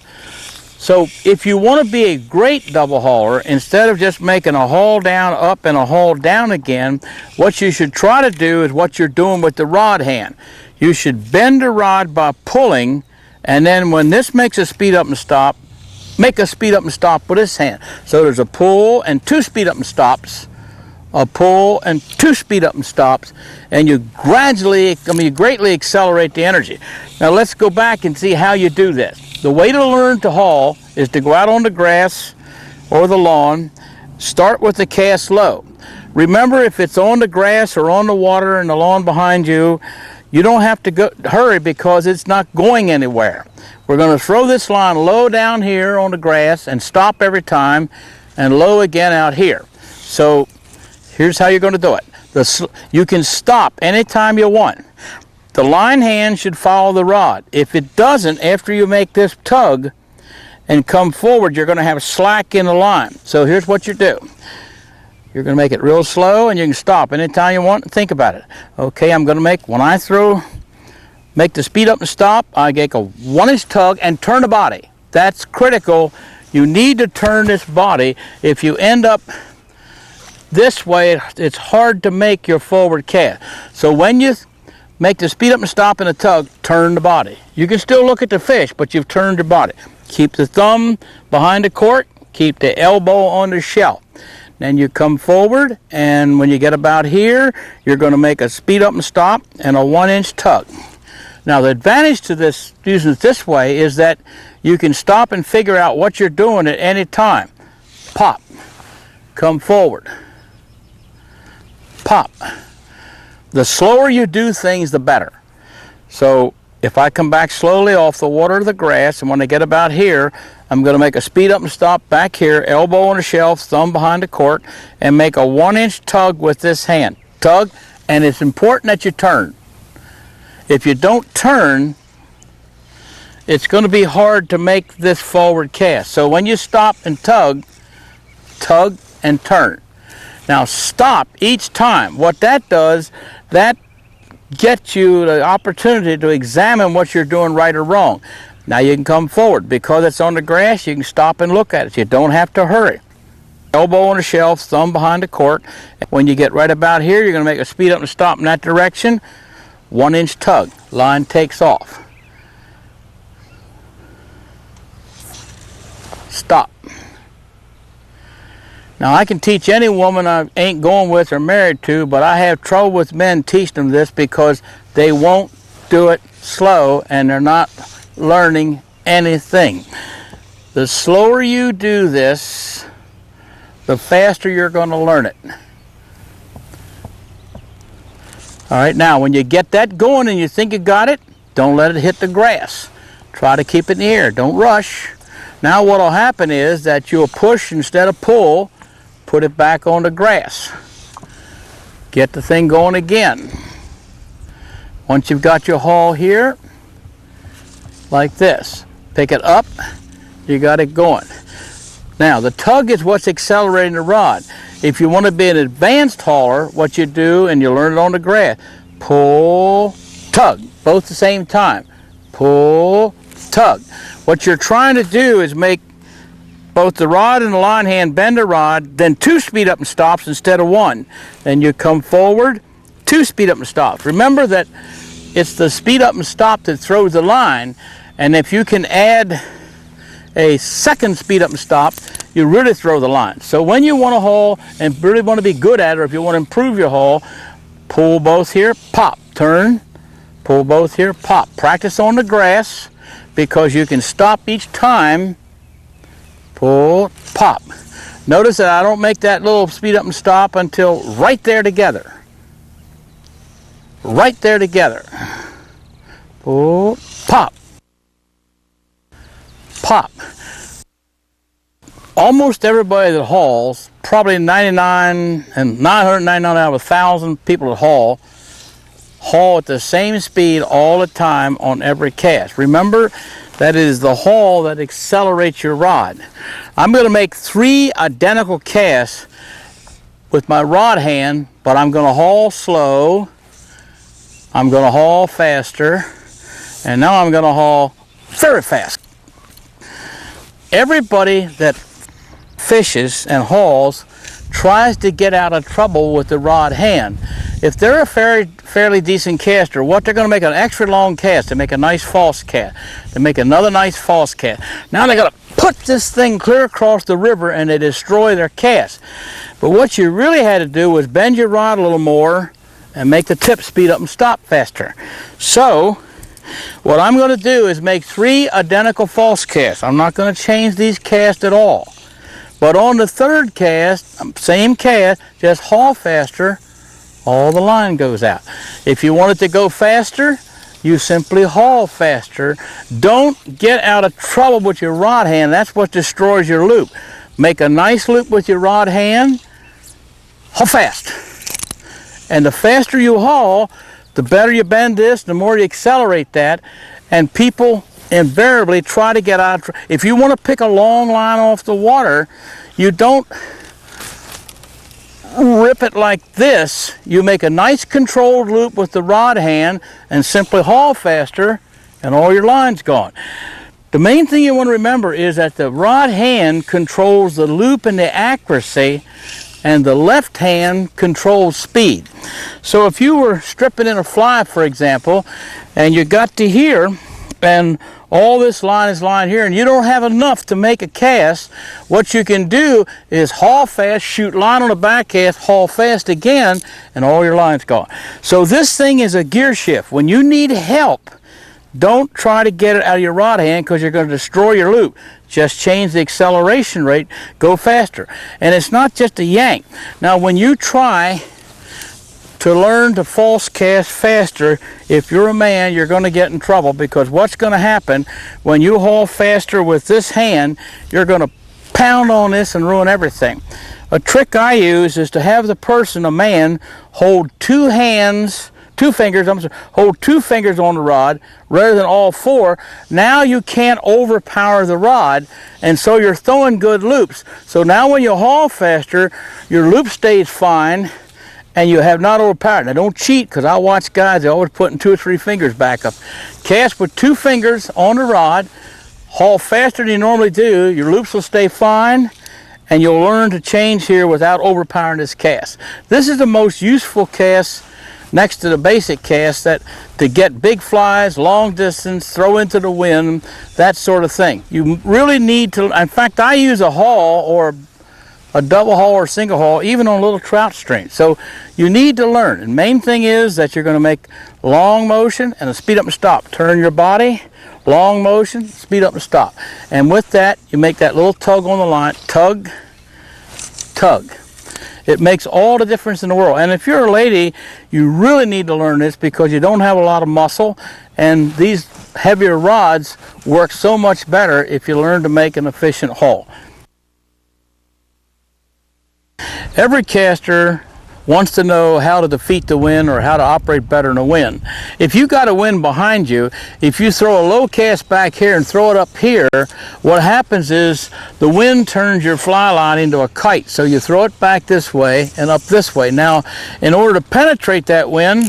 So if you want to be a great double hauler, instead of just making a haul down up and a haul down again, what you should try to do is what you're doing with the rod hand. You should bend the rod by pulling, and then when this makes a speed up and stop, make a speed up and stop with this hand. So there's a pull and 2 speed up and stops, a pull and 2 speed up and stops, and you greatly accelerate the energy. Now let's go back and see how you do this. The way to learn to haul is to go out on the grass or the lawn, start with the cast low. Remember, if it's on the grass or on the water and the lawn behind you, you don't have to hurry because it's not going anywhere. We're going to throw this line low down here on the grass and stop every time, and low again out here. So here's how you're going to do it. You can stop anytime you want. The line hand should follow the rod. If it doesn't, after you make this tug and come forward, you're going to have slack in the line. So here's what you do. You're going to make it real slow, and you can stop anytime you want. Think about it. Okay, I'm going to make the speed up and stop, I make a 1-inch tug and turn the body. That's critical. You need to turn this body. If you end up this way, it's hard to make your forward cast. So when you make the speed up and stop in a tug, turn the body. You can still look at the fish, but you've turned your body. Keep the thumb behind the cork, keep the elbow on the shelf. Then you come forward, and when you get about here, you're going to make a speed up and stop and a 1-inch tug. Now the advantage to this, using it this way, is that you can stop and figure out what you're doing at any time. Pop, come forward, pop. The slower you do things, the better. So if I come back slowly off the water of the grass, and when I get about here, I'm going to make a speed up and stop back here, elbow on the shelf, thumb behind the cork, and make a 1-inch tug with this hand. Tug, and it's important that you turn. If you don't turn, it's going to be hard to make this forward cast. So when you stop and tug, tug and turn. Now stop each time. What that does, that gets you the opportunity to examine what you're doing right or wrong. Now you can come forward. Because it's on the grass, you can stop and look at it. You don't have to hurry. Elbow on the shelf, thumb behind the cork. When you get right about here, you're going to make a speed up and stop in that direction. 1-inch tug. Line takes off. Stop. Now I can teach any woman I ain't going with or married to, but I have trouble with men teaching them this because they won't do it slow and they're not learning anything. The slower you do this, the faster you're going to learn it. All right, now when you get that going and you think you got it, don't let it hit the grass. Try to keep it in the air. Don't rush. Now what will happen is that you'll push instead of pull, put it back on the grass. Get the thing going again. Once you've got your haul here, like this, pick it up, you got it going. Now the tug is what's accelerating the rod. If you want to be an advanced hauler, what you do, and you learn it on the grass, pull, tug, both at the same time. Pull, tug. What you're trying to do is make both the rod and the line hand bend the rod, then 2 speed up and stops instead of 1. Then you come forward, 2 speed up and stops. Remember that it's the speed up and stop that throws the line, and if you can add a second speed up and stop, you really throw the line. So when you want to haul and really want to be good at it, or if you want to improve your haul, pull both here, pop, turn, pull both here, pop. Practice on the grass because you can stop each time, pull, pop. Notice that I don't make that little speed up and stop until right there together. Right there together. Pull, pop. Pop. Almost everybody that hauls, probably 999 out of 1,000 people that haul at the same speed all the time on every cast. Remember, that is the haul that accelerates your rod. I'm going to make 3 identical casts with my rod hand, but I'm going to haul slow, I'm going to haul faster, and now I'm going to haul very fast. Everybody that fishes and hauls tries to get out of trouble with the rod hand. If they're a fairly decent caster, what they're going to make an extra long cast to make a nice false cast, to make another nice false cast. Now they got to put this thing clear across the river and they destroy their cast. But what you really had to do was bend your rod a little more and make the tip speed up and stop faster. So what I'm going to do is make 3 identical false casts. I'm not going to change these casts at all. But on the 3rd cast, same cast, just haul faster, all the line goes out. If you want it to go faster, you simply haul faster. Don't get out of trouble with your rod hand. That's what destroys your loop. Make a nice loop with your rod hand, haul fast. And the faster you haul, the better you bend this, the more you accelerate that, and people invariably try to get out of, if you want to pick a long line off the water, you don't rip it like this. You make a nice controlled loop with the rod hand and simply haul faster and all your line's gone. The main thing you want to remember is that the rod hand controls the loop and the accuracy and the left hand controls speed. So if you were stripping in a fly, for example, and you got to here, and all this line is lined here, and you don't have enough to make a cast, what you can do is haul fast, shoot line on the back cast, haul fast again, and all your line's gone. So this thing is a gear shift. When you need help, don't try to get it out of your rod hand because you're going to destroy your loop. Just change the acceleration rate, go faster. And it's not just a yank. Now when you try to learn to false cast faster, if you're a man, you're going to get in trouble, because what's going to happen when you haul faster with this hand, you're going to pound on this and ruin everything. A trick I use is to have the person, a man, hold hold two fingers on the rod rather than all four. Now you can't overpower the rod, and so you're throwing good loops. So now when you haul faster, your loop stays fine and you have not overpowered. Now don't cheat, because I watch guys, they're always putting 2 or 3 fingers back up. Cast with 2 fingers on the rod, haul faster than you normally do, your loops will stay fine, and you'll learn to change here without overpowering this cast. This is the most useful cast next to the basic cast, that to get big flies, long distance, throw into the wind, that sort of thing. You really need to, in fact, I use a haul or a double haul or single haul even on little trout streams. So you need to learn. And main thing is that you're going to make long motion and a speed up and stop. Turn your body, long motion, speed up and stop. And with that, you make that little tug on the line, tug, tug. It makes all the difference in the world. And if you're a lady, you really need to learn this, because you don't have a lot of muscle, and these heavier rods work so much better if you learn to make an efficient haul. Every caster wants to know how to defeat the wind or how to operate better in the wind. If you got a wind behind you, if you throw a low cast back here and throw it up here, what happens is the wind turns your fly line into a kite. So you throw it back this way and up this way. Now, in order to penetrate that wind,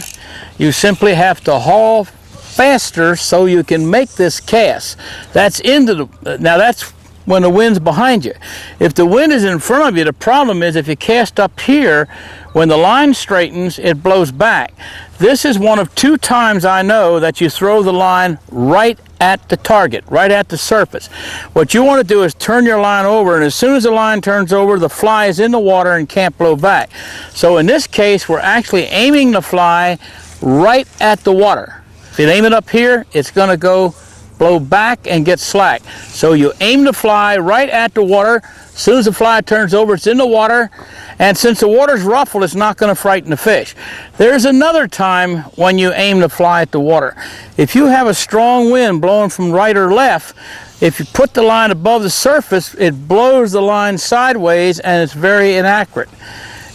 you simply have to haul faster so you can make this cast. That's that's when the wind's behind you. If the wind is in front of you, the problem is if you cast up here, when the line straightens, it blows back. This is one of 2 times I know that you throw the line right at the target, right at the surface. What you want to do is turn your line over, and as soon as the line turns over, the fly is in the water and can't blow back. So in this case, we're actually aiming the fly right at the water. If you aim it up here, it's going to go blow back and get slack. So you aim the fly right at the water. As soon as the fly turns over, it's in the water, and since the water's ruffled, it's not going to frighten the fish. There's another time when you aim the fly at the water. If you have a strong wind blowing from right or left, if you put the line above the surface, it blows the line sideways and it's very inaccurate.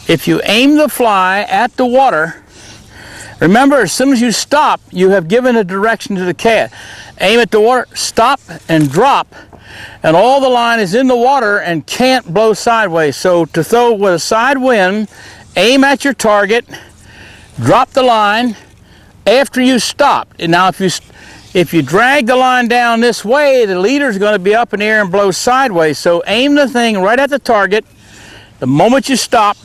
If you aim the fly at the water, remember, as soon as you stop, you have given a direction to the cast. Aim at the water, stop and drop, and all the line is in the water and can't blow sideways. So to throw with a side wind, aim at your target, drop the line after you stop. And now if you drag the line down this way, the leader is going to be up in the air and blow sideways. So aim the thing right at the target. The moment you stop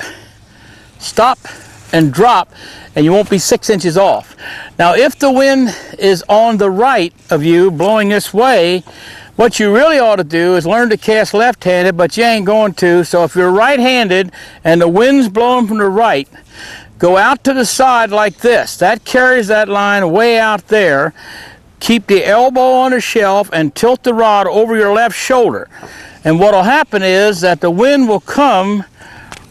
and drop, and you won't be 6 inches off. Now if the wind is on the right of you, blowing this way, what you really ought to do is learn to cast left-handed, but you ain't going to. So if you're right-handed and the wind's blowing from the right, go out to the side like this. That carries that line way out there. Keep the elbow on the shelf and tilt the rod over your left shoulder. And what will happen is that the wind will come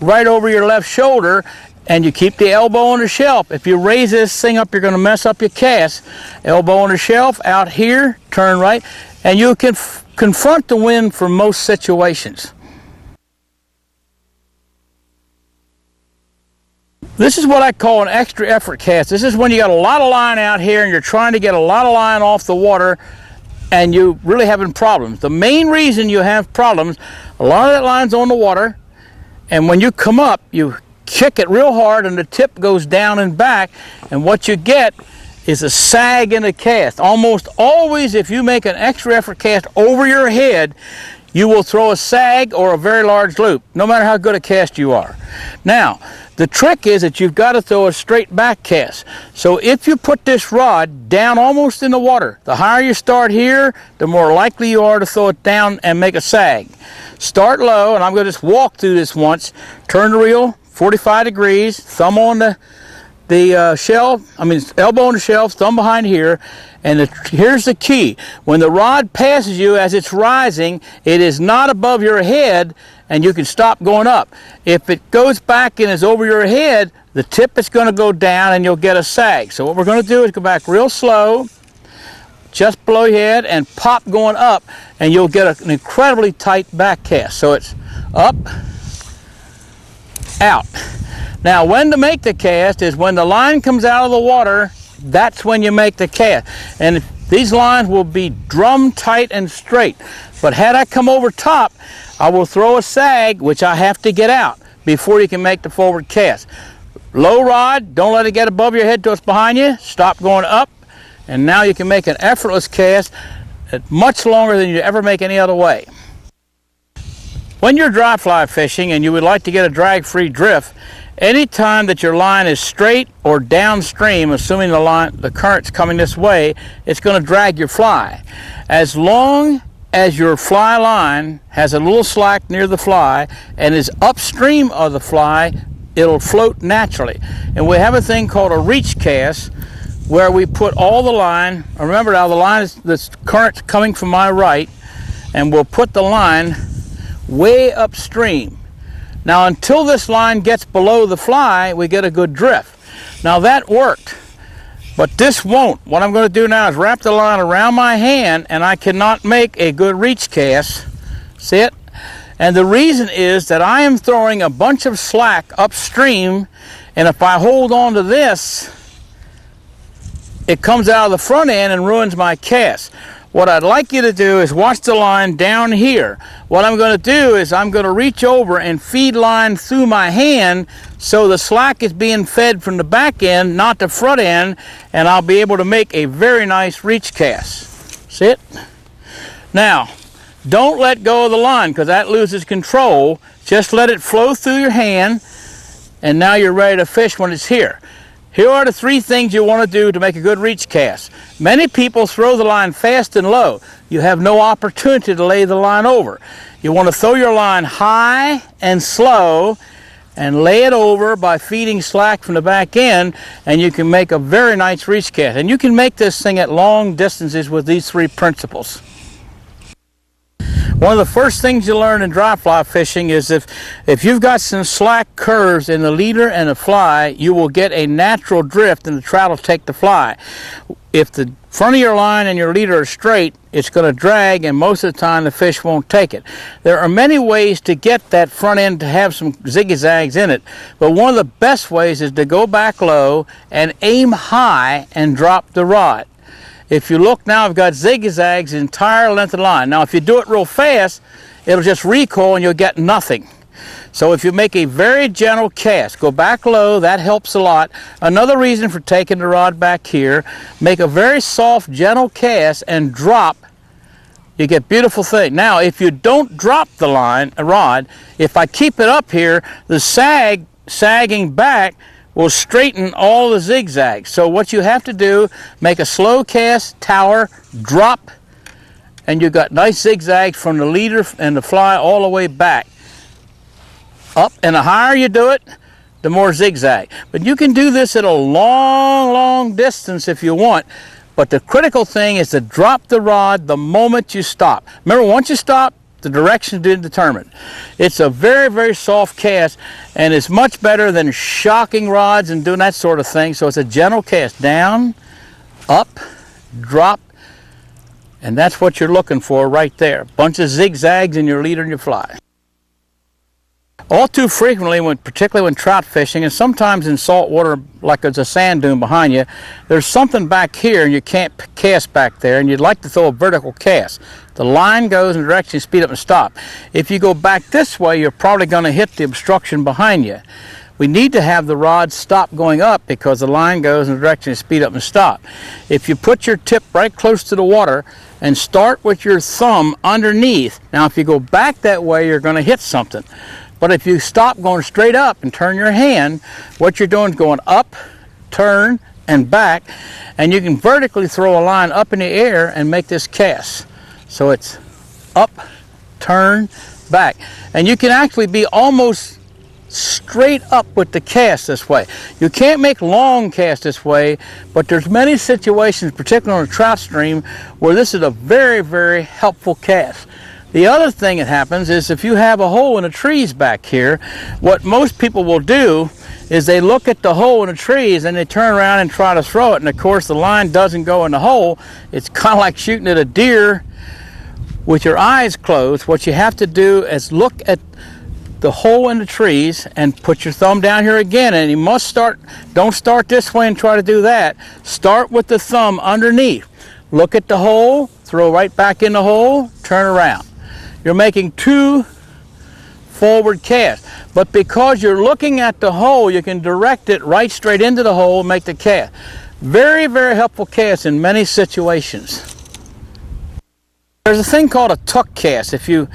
right over your left shoulder, and you keep the elbow on the shelf. If you raise this thing up, you're going to mess up your cast. Elbow on the shelf, out here, turn right, and you can confront the wind for most situations. This is what I call an extra effort cast. This is when you got a lot of line out here and you're trying to get a lot of line off the water and you're really having problems. The main reason you have problems, a lot of that line's on the water, and when you come up, you kick it real hard and the tip goes down and back, and what you get is a sag in the cast. Almost always, if you make an extra effort cast over your head, you will throw a sag or a very large loop, no matter how good a cast you are. Now, the trick is that you've got to throw a straight back cast. So if you put this rod down almost in the water, the higher you start here, the more likely you are to throw it down and make a sag. Start low, and I'm going to just walk through this once. Turn the reel 45 degrees, thumb on the shelf, elbow on the shelf, thumb behind here, and here's the key. When the rod passes you as it's rising, it is not above your head, and you can stop going up. If it goes back and is over your head, the tip is going to go down and you'll get a sag. So what we're going to do is go back real slow, just below your head, and pop going up, and you'll get an incredibly tight back cast. So it's up, out. Now, when to make the cast is when the line comes out of the water. That's when you make the cast. And these lines will be drum tight and straight. But had I come over top, I will throw a sag, which I have to get out before you can make the forward cast. Low rod, don't let it get above your head till it's behind you. Stop going up, and now you can make an effortless cast much longer than you ever make any other way. When you're dry fly fishing and you would like to get a drag-free drift, anytime that your line is straight or downstream, assuming the current's coming this way, it's going to drag your fly. As long as your fly line has a little slack near the fly and is upstream of the fly, it'll float naturally. And we have a thing called a reach cast, where we put all the line, remember now the line is, the current's coming from my right, and we'll put the line way upstream. Now, until this line gets below the fly, we get a good drift. Now, that worked, but this won't. What I'm going to do now is wrap the line around my hand, and I cannot make a good reach cast. See it? And the reason is that I am throwing a bunch of slack upstream, and if I hold on to this, it comes out of the front end and ruins my cast. What I'd like you to do is watch the line down here. What I'm going to do is I'm going to reach over and feed line through my hand so the slack is being fed from the back end, not the front end, and I'll be able to make a very nice reach cast. See it? Now, don't let go of the line because that loses control. Just let it flow through your hand, and now you're ready to fish when it's here. Here are the three things you want to do to make a good reach cast. Many people throw the line fast and low. You have no opportunity to lay the line over. You want to throw your line high and slow and lay it over by feeding slack from the back end, and you can make a very nice reach cast. And you can make this thing at long distances with these three principles. One of the first things you learn in dry fly fishing is if you've got some slack curves in the leader and the fly, you will get a natural drift and the trout will take the fly. If the front of your line and your leader are straight, it's going to drag, and most of the time the fish won't take it. There are many ways to get that front end to have some zigzags in it, but one of the best ways is to go back low and aim high and drop the rod. If you look now, I've got zigzags the entire length of the line. Now, if you do it real fast, it'll just recoil and you'll get nothing. So if you make a very gentle cast, go back low, that helps a lot. Another reason for taking the rod back here, make a very soft, gentle cast and drop. You get beautiful thing. Now, if you don't drop the rod, if I keep it up here, the sagging back will straighten all the zigzags. So what you have to do, make a slow cast, tower, drop, and you've got nice zigzags from the leader and the fly all the way back. Up, and the higher you do it, the more zigzag. But you can do this at a long, long distance if you want. But the critical thing is to drop the rod the moment you stop. Remember, once you stop, the direction is determined. It's a very, very soft cast, and it's much better than shocking rods and doing that sort of thing. So it's a gentle cast, down, up, drop, and that's what you're looking for right there. Bunch of zigzags in your leader and your fly. All too frequently, particularly when trout fishing, and sometimes in salt water, like there's a sand dune behind you, there's something back here and you can't cast back there, and you'd like to throw a vertical cast. The line goes in the direction you speed up and stop. If you go back this way, you're probably going to hit the obstruction behind you. we need to have the rod stop going up because the line goes in the direction of speed up and stop. If you put your tip right close to the water and start with your thumb underneath, now if you go back that way, you're going to hit something. But if you stop going straight up and turn your hand, what you're doing is going up, turn, and back, and you can vertically throw a line up in the air and make this cast. So it's up, turn, back. And you can actually be almost straight up with the cast this way. You can't make long casts this way, but there's many situations, particularly on a trout stream, where this is a very, very helpful cast. The other thing that happens is if you have a hole in the trees back here, what most people will do is they look at the hole in the trees and they turn around and try to throw it, and of course the line doesn't go in the hole. It's kind of like shooting at a deer with your eyes closed. What you have to do is look at the hole in the trees and put your thumb down here again, and you must start, don't start this way and try to do that. Start with the thumb underneath. Look at the hole, throw right back in the hole, turn around. You're making two forward casts, but because you're looking at the hole, you can direct it right straight into the hole and make the cast. Very, very helpful cast in many situations. There's a thing called a tuck cast. If you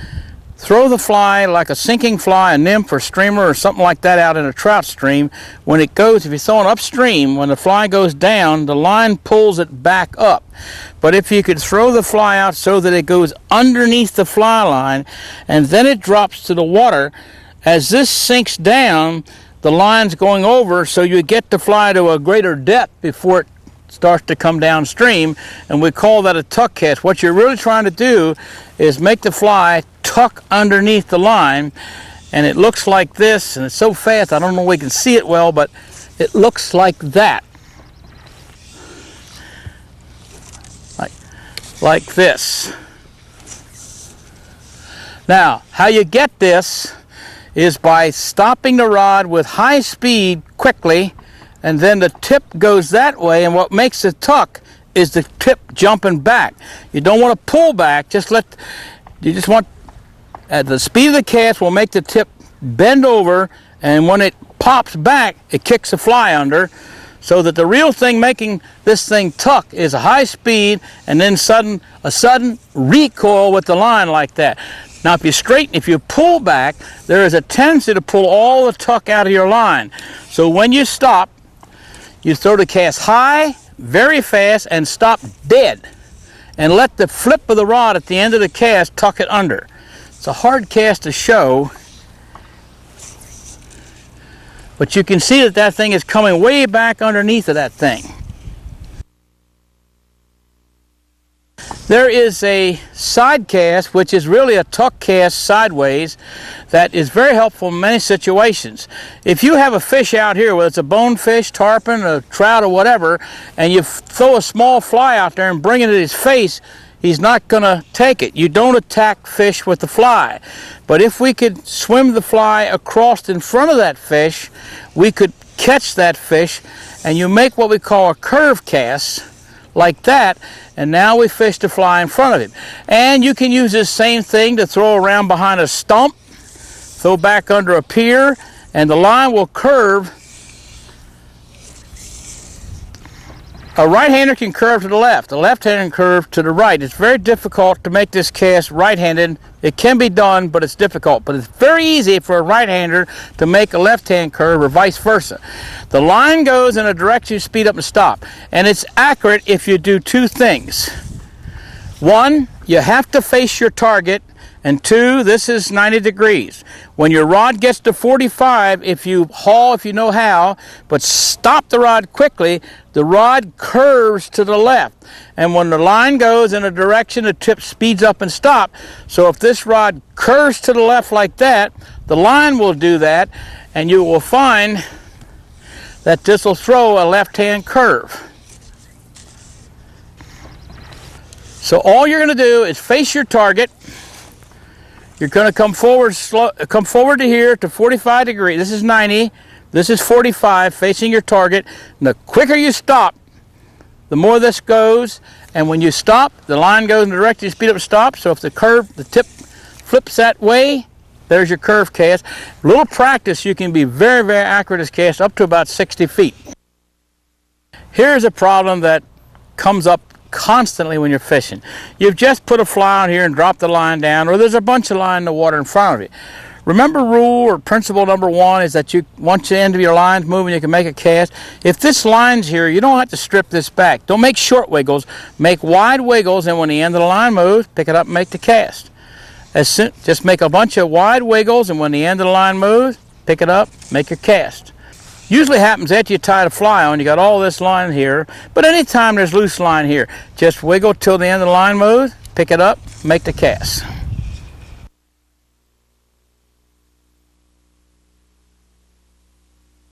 throw the fly like a sinking fly, a nymph or streamer or something like that out in a trout stream, when it goes, if you throw it upstream, when the fly goes down, the line pulls it back up. But if you could throw the fly out so that it goes underneath the fly line and then it drops to the water, as this sinks down, the line's going over, so you get the fly to a greater depth before it starts to come downstream, and we call that a tuck cast. What you're really trying to do is make the fly tuck underneath the line, and it looks like this, and it's so fast I don't know if we can see it well, but it looks like that. Like this. Now, how you get this is by stopping the rod with high speed quickly, and then the tip goes that way, and what makes the tuck is the tip jumping back. You don't want to pull back, you just want, at the speed of the cast will make the tip bend over, and when it pops back, it kicks the fly under, so that the real thing making this thing tuck is a high speed and then a sudden recoil with the line like that. Now if you pull back, there is a tendency to pull all the tuck out of your line. So when you stop, you throw the cast high, very fast, and stop dead. And let the flip of the rod at the end of the cast tuck it under. It's a hard cast to show, but you can see that that thing is coming way back underneath of that thing. There is a side cast, which is really a tuck cast sideways, that is very helpful in many situations. If you have a fish out here, whether it's a bonefish, tarpon, a trout, or whatever, and you throw a small fly out there and bring it at his face, he's not going to take it. You don't attack fish with the fly. But if we could swim the fly across in front of that fish, we could catch that fish, and you make what we call a curve cast, like that, and now we fish the fly in front of him. And you can use this same thing to throw around behind a stump, throw back under a pier, and the line will curve. A right-hander can curve to the left, a left-hander can curve to the right. It's very difficult to make this cast right-handed. It can be done, but it's difficult. But it's very easy for a right-hander to make a left-hand curve or vice versa. The line goes in a direction you speed up and stop. And it's accurate if you do two things. One, you have to face your target. And two, this is 90 degrees. When your rod gets to 45, if you haul, if you know how, but stop the rod quickly, the rod curves to the left. And when the line goes in a direction, the tip speeds up and stop. So if this rod curves to the left like that, the line will do that, and you will find that this will throw a left-hand curve. So all you're going to do is face your target. You're going to come forward to here to 45 degrees. This is 90. This is 45, facing your target. And the quicker you stop, the more this goes. And when you stop, the line goes in the direction you speed up and stop. So if the tip flips that way, there's your curve cast. Little practice, you can be very, very accurate as cast up to about 60 feet. Here's a problem that comes up constantly when you're fishing. You've just put a fly out here and dropped the line down, or there's a bunch of line in the water in front of you. Remember rule or principle number one is that once the end of your line's moving, you can make a cast. If this line's here, you don't have to strip this back. Don't make short wiggles, make wide wiggles, and when the end of the line moves, pick it up and make the cast. Just make a bunch of wide wiggles, and when the end of the line moves, pick it up, make your cast. Usually happens after you tie the fly on, you got all this line here, but anytime there's loose line here, just wiggle till the end of the line moves, pick it up, make the cast.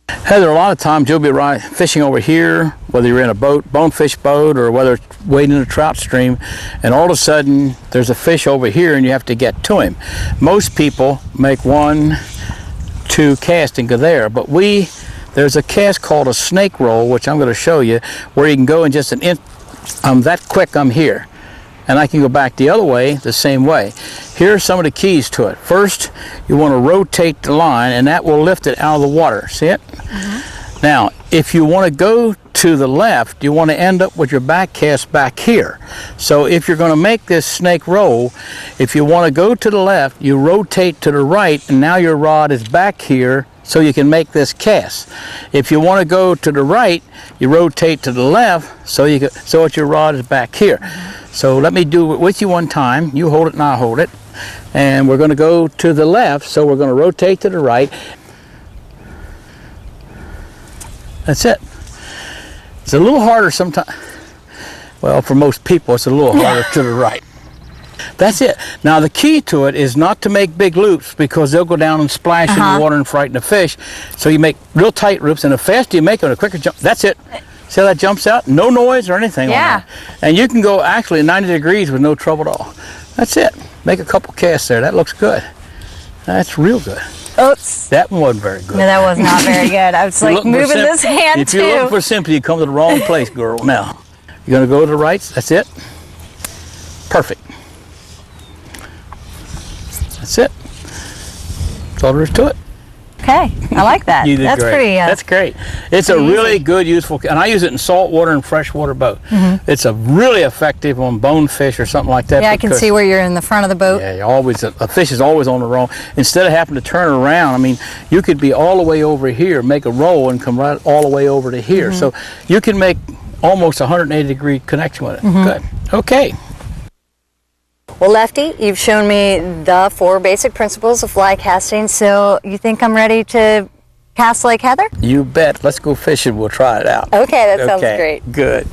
Heather, a lot of times you'll be fishing over here, whether you're in a boat, bonefish boat, or whether it's wading in a trout stream, and all of a sudden there's a fish over here and you have to get to him. Most people make 1, 2 casts and go there, but there's a cast called a snake roll, which I'm going to show you, where you can go in just an inch. I'm that quick, I'm here. And I can go back the other way, the same way. Here are some of the keys to it. First, you want to rotate the line, and that will lift it out of the water. See it? Mm-hmm. Now, if you want to go to the left, you want to end up with your back cast back here. So if you're going to make this snake roll, if you want to go to the left, you rotate to the right, and now your rod is back here, so you can make this cast. If you want to go to the right, you rotate to the left, so that your rod is back here. So let me do it with you one time. You hold it and I hold it. And we're going to go to the left, so we're going to rotate to the right. That's it. It's a little harder sometimes. Well, for most people, it's a little harder to the right. That's it. Now the key to it is not to make big loops, because they'll go down and splash in the water and frighten the fish. So you make real tight loops, and the faster you make it, the quicker jump. That's it. See how that jumps out? No noise or anything on that. And you can go actually 90 degrees with no trouble at all. That's it. Make a couple casts there. That looks good. That's real good. Oops. That one wasn't very good. No, that was not very good. I was like moving this hand if you're looking for simple, you come to the wrong place, girl. Now, you're going to go to the right. That's it. Perfect. That's it. That's all there is to it. Okay, I like that. You did That's great. pretty. That's great. It's a really good, useful, and I use it in saltwater and freshwater both. It's a really effective on bonefish or something like that. Yeah, I can see where you're in the front of the boat. Yeah, a fish is always on the roll. Instead of having to turn around, I mean, you could be all the way over here, make a roll, and come right all the way over to here. So you can make almost a 180-degree connection with it. Good. Okay. Well, Lefty, you've shown me the 4 basic principles of fly casting, so you think I'm ready to cast like Heather? You bet. Let's go fishing. We'll try it out. Okay, that sounds great. Good.